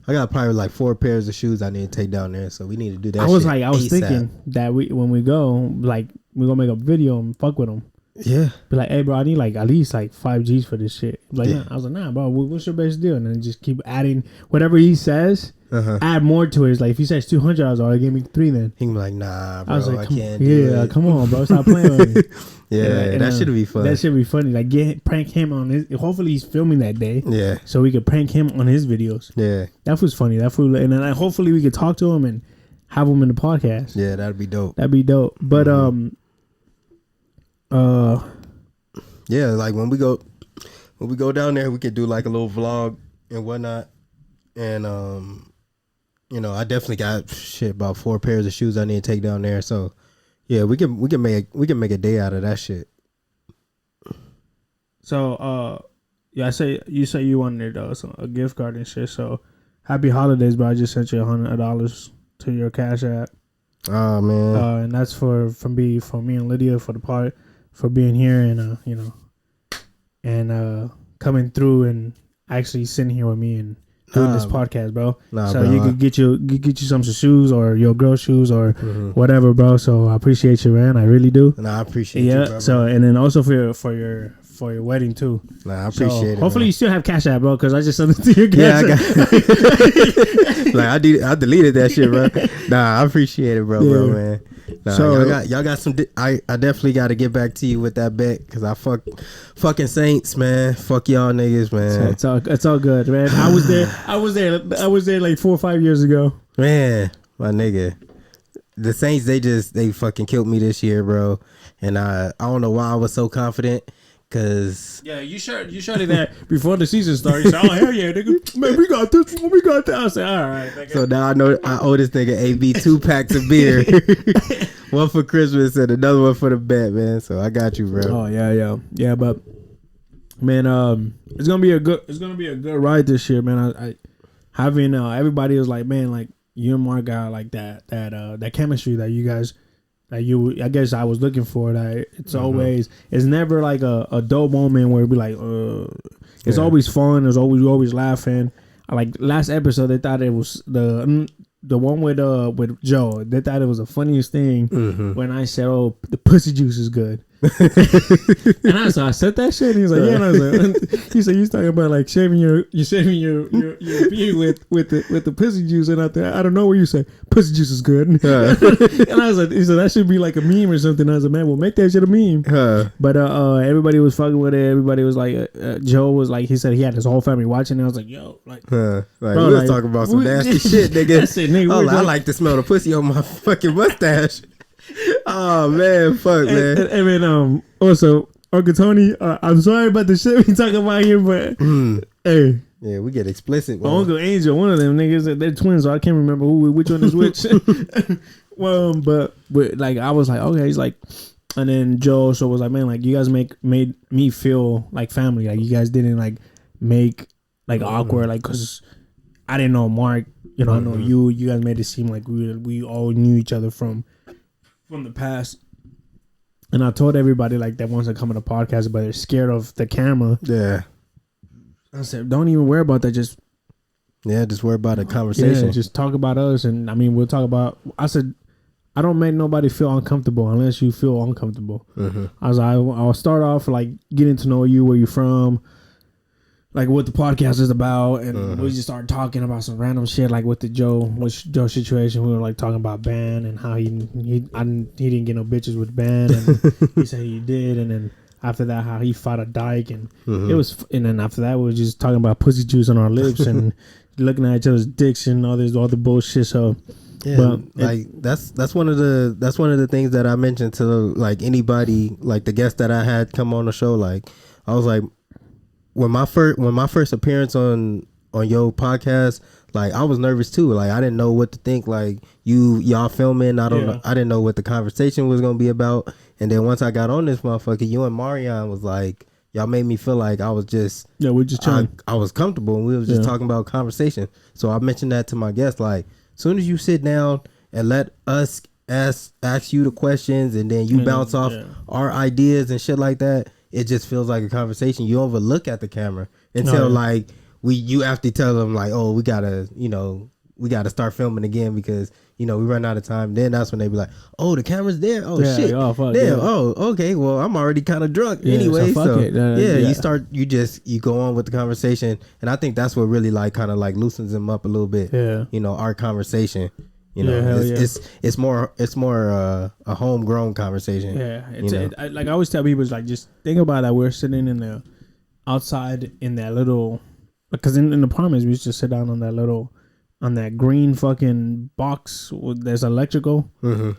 I got probably like 4 pairs of shoes I need to take down there, so we need to do that. I was thinking that when we go, like, we're gonna make a video and fuck with them. Yeah. Be like, hey, bro, I need like at least like 5 G's for this shit. Like, yeah. I was like, nah, bro, what's your best deal? And then just keep adding whatever he says. Add more to it. It's like if he says 200, I was like, give me 3 then. He can be like, nah, bro, I was like, I can't do it. Come on, bro, stop playing with me. Yeah, that should be fun. That should be funny. Like, prank him on his. Hopefully, he's filming that day. Yeah. So we could prank him on his videos. Yeah. That was funny. And then hopefully we could talk to him and have him in the podcast. Yeah, that'd be dope. But yeah, like when we go down there, we could do like a little vlog and whatnot. And you know, I definitely got about 4 pairs of shoes I need to take down there. So yeah, we can make a day out of that shit. So yeah, you say you wanted a gift card and shit. So happy holidays, bro. I just sent you $100 to your Cash App. Oh man. And that's for me and Lydia for the part for being here and you know, and coming through and actually sitting here with me and doing this podcast, bro. So bro, you could get you some shoes or your girl shoes or whatever, bro. So I appreciate you, man. I really do. I appreciate you, bro. So and then also for your wedding too. I appreciate it. Hopefully you still have Cash App, bro, because I just sent it to your Cash App. Like I deleted that shit, bro. I appreciate it, bro, man. So y'all got some. I definitely got to get back to you with that bet because I fucking Saints, man. Fuck y'all niggas, man. It's all good, man. I was there like 4 or 5 years ago, man. My nigga, the Saints they fucking killed me this year, bro. And I don't know why I was so confident. Cause you showed it that before the season started. You said, oh hell yeah, nigga, man, we got this one, we got that. I said, all right. Nigga. So now I know I owe this nigga AB 2 packs of beer, one for Christmas and another one for the bet, man. So I got you, bro. Oh yeah. But man, it's gonna be a good ride this year, man. I having everybody was like, man, like you and Mark got like that chemistry that you guys. I guess I was looking for that. It's always, it's never like a dull moment where it'd be like, it's always fun. There's always laughing. Like last episode, they thought it was the one with Joe. They thought it was the funniest thing when I said, "Oh, the pussy juice is good." And I said that shit. And he was like, "Yeah." And I was like, he said, "You talking about like shaving your beard with the pussy juice?" And I don't know what you say. Pussy juice is good. And I was like, he said that should be like a meme or something. I was like, man, well, make that shit a meme. But everybody was fucking with it. Everybody was like, Joe was like, he said he had his whole family watching. And I was like, yo, like, bro, we was talking about some nasty shit, nigga. That's it, nigga. I like to smell the pussy on my fucking mustache. Oh man, fuck, man. And then also Uncle Tony, I'm sorry about the shit we talking about here, but hey. Yeah, we get explicit. My Uncle Angel, one of them niggas, they're twins, so I can't remember which one is which. Well, but like I was like, okay, he's like, and then Joe so was like, man, like you guys made me feel like family. Like you guys didn't like make like awkward, like because I didn't know Mark, you know, I know you. You guys made it seem like we all knew each other from the past. And I told everybody like that wants to come on the podcast, but they're scared of the camera. Yeah. I said, don't even worry about that. Just worry about a conversation. Yeah, just talk about us, and I mean, we'll talk about. I said, I don't make nobody feel uncomfortable unless you feel uncomfortable. I was like, I'll start off like getting to know you, where you're from, like what the podcast is about, and we just started talking about some random shit, like with the Joe situation. We were like talking about Ben and how he didn't get no bitches with Ben, and he said he did, and then. After that, how he fought a dyke, and it was, and then after that, we were just talking about pussy juice on our lips and looking at each other's dicks and all the bullshit. So, yeah, but like that's one of the things that I mentioned to like anybody, like the guests that I had come on the show. Like, I was like, when my first appearance on your podcast, like I was nervous too. Like I didn't know what to think. Like y'all filming, I didn't know what the conversation was gonna be about. And then once I got on this motherfucker, you and Marion was like, y'all made me feel like I was just we're just chilling. I was comfortable, and we was just talking about conversation. So I mentioned that to my guests, like, as soon as you sit down and let us ask you the questions, and then you bounce off our ideas and shit like that, it just feels like a conversation. You don't even look at the camera until like you have to tell them like, oh, we gotta start filming again because we run out of time. Then that's when they be like, oh, the camera's there. Oh shit. Oh fuck. Damn. Yeah. Oh, okay. Well, I'm already kind of drunk anyway. So you go on with the conversation, and I think that's what really like kind of like loosens them up a little bit. Yeah. Our conversation. It's more a homegrown conversation. Yeah. Like I always tell people, it's like just think about that. We're sitting in the outside in that little, because in the apartments we used to sit down on that green fucking box. There's electrical. And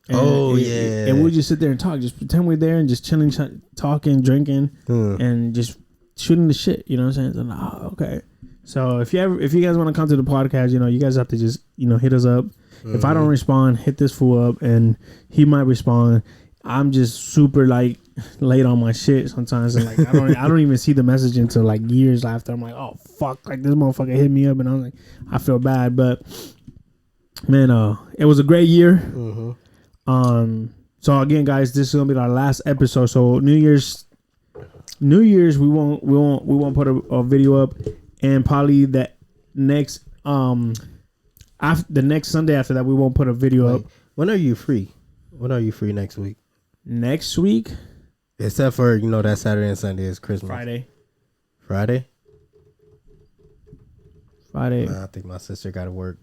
we just sit there and talk. Just pretend we're there and just chilling, talking, drinking, and just shooting the shit. You know what I'm saying? So, okay. So if you guys want to come to the podcast, you guys have to just hit us up. If I don't respond, hit this fool up, and he might respond. I'm just super like late on my shit sometimes, and like I don't even see the message until like years after. I'm like, oh fuck, like this motherfucker hit me up, and I was like, I feel bad, but man, it was a great year. So again, guys, this is gonna be our last episode. So New Year's we won't put a video up, and probably that next after the next Sunday after that we won't put a video up. When are you free? When are you free next week? Next week, except for that Saturday and Sunday is Christmas. Friday. Nah, I think my sister got to work.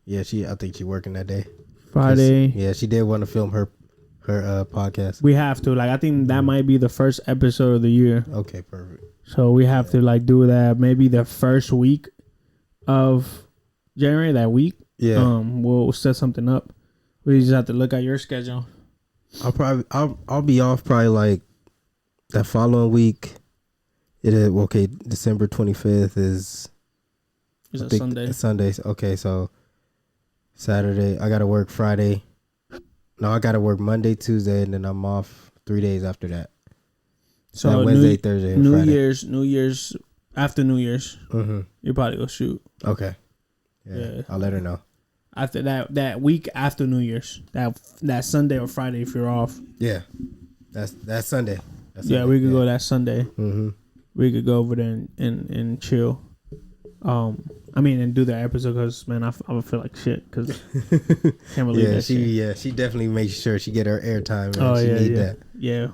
Yeah, I think she working that day. Friday. Yeah, she did want to film her podcast. We have to I think that might be the first episode of the year. Okay, perfect. So we have to do that maybe the first week of January. That week, we'll set something up. We just have to look at your schedule. I'll be off probably like that following week. It is okay. December 25th is a Sunday. Sundays. Okay, so Saturday I gotta work Friday. No, I gotta work Monday, Tuesday, and then I'm off 3 days after that. So Wednesday, Thursday, and Friday. New Year's after New Year's, you probably go shoot. Okay. Yeah, I'll let her know. After that week after New Year's, that Sunday or Friday if you're off. Yeah, that's Sunday. We could go that Sunday. We could go over there and chill. And do that episode because man, I would feel like shit because can't believe that shit. She definitely makes sure she get her airtime. She need that. Yeah,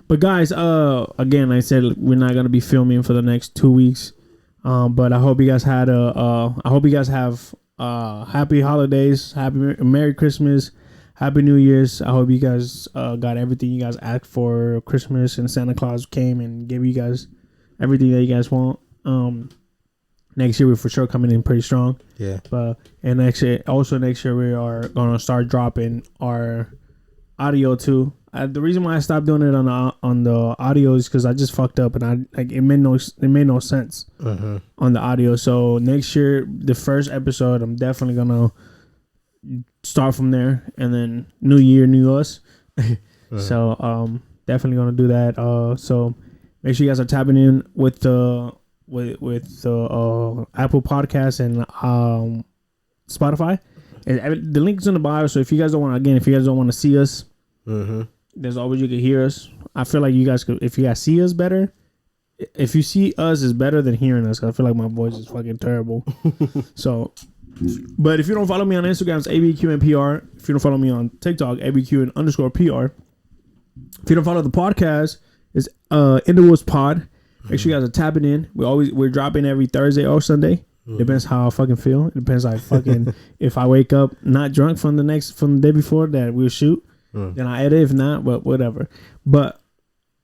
but guys, again, I said we're not gonna be filming for the next 2 weeks. But I hope you guys have happy holidays, Merry Christmas, Happy New Year's. I hope you guys got everything you guys asked for Christmas, and Santa Claus came and gave you guys everything that you guys want. Next year we're for sure coming in pretty strong. Yeah. But next year we are gonna start dropping our audio too. The reason why I stopped doing it on the audio is because I just fucked up and it made no sense on the audio. So next year, the first episode, I'm definitely gonna start from there, and then new year, new us. So definitely gonna do that. So make sure you guys are tapping in with the Apple Podcasts and Spotify. And the link's in the bio. So if you guys don't want to see us. There's always you can hear us. I feel like you guys could, if you guys see us better, if you see us is better than hearing us. I feel like my voice is fucking terrible. So, but if you don't follow me on Instagram, it's ABQNPR. If you don't follow me on TikTok, ABQ_PR. If you don't follow the podcast, it's In the Woods Pod. Make sure you guys are tapping in. We're dropping every Thursday or Sunday. Depends how I fucking feel. It depends how I fucking if I wake up not drunk from the day before that we'll shoot. Then I edit if not, but whatever. But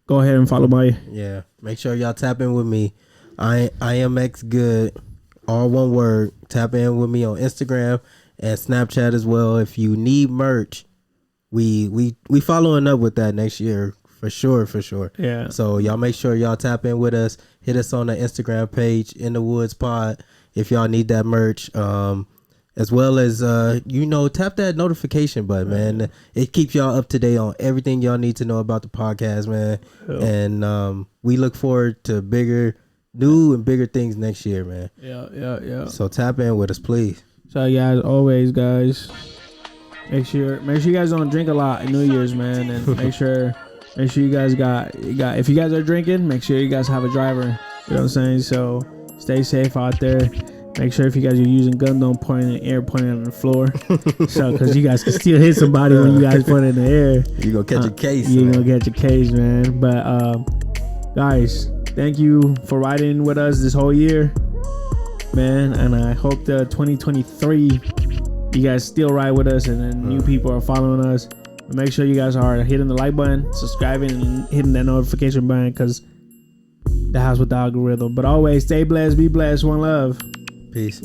go ahead and follow my Make sure y'all tap in with me. I am X Good, all one word. Tap in with me on Instagram and Snapchat as well. If you need merch, we following up with that next year for sure. Yeah. So y'all make sure y'all tap in with us. Hit us on the Instagram page In the Woods Pod if y'all need that merch. As well as, tap that notification button, man. It keeps y'all up to date on everything y'all need to know about the podcast, man. And we look forward to new and bigger things next year, man. Yeah. So tap in with us, please. So, guys, always, guys, make sure you guys don't drink a lot in New Year's, man. And make sure you guys got if you guys are drinking, make sure you guys have a driver. You know what I'm saying? So stay safe out there. Make sure if you guys are using gun, don't point in the air, point it on the floor. So, because you guys can still hit somebody when you guys point it in the air. You're going to catch a case. You're going to catch a case, man. But, guys, thank you for riding with us this whole year, man. And I hope the 2023, you guys still ride with us and then new people are following us. But make sure you guys are hitting the like button, subscribing, and hitting that notification button because that helps with the algorithm. But always stay blessed, be blessed, one love. Peace.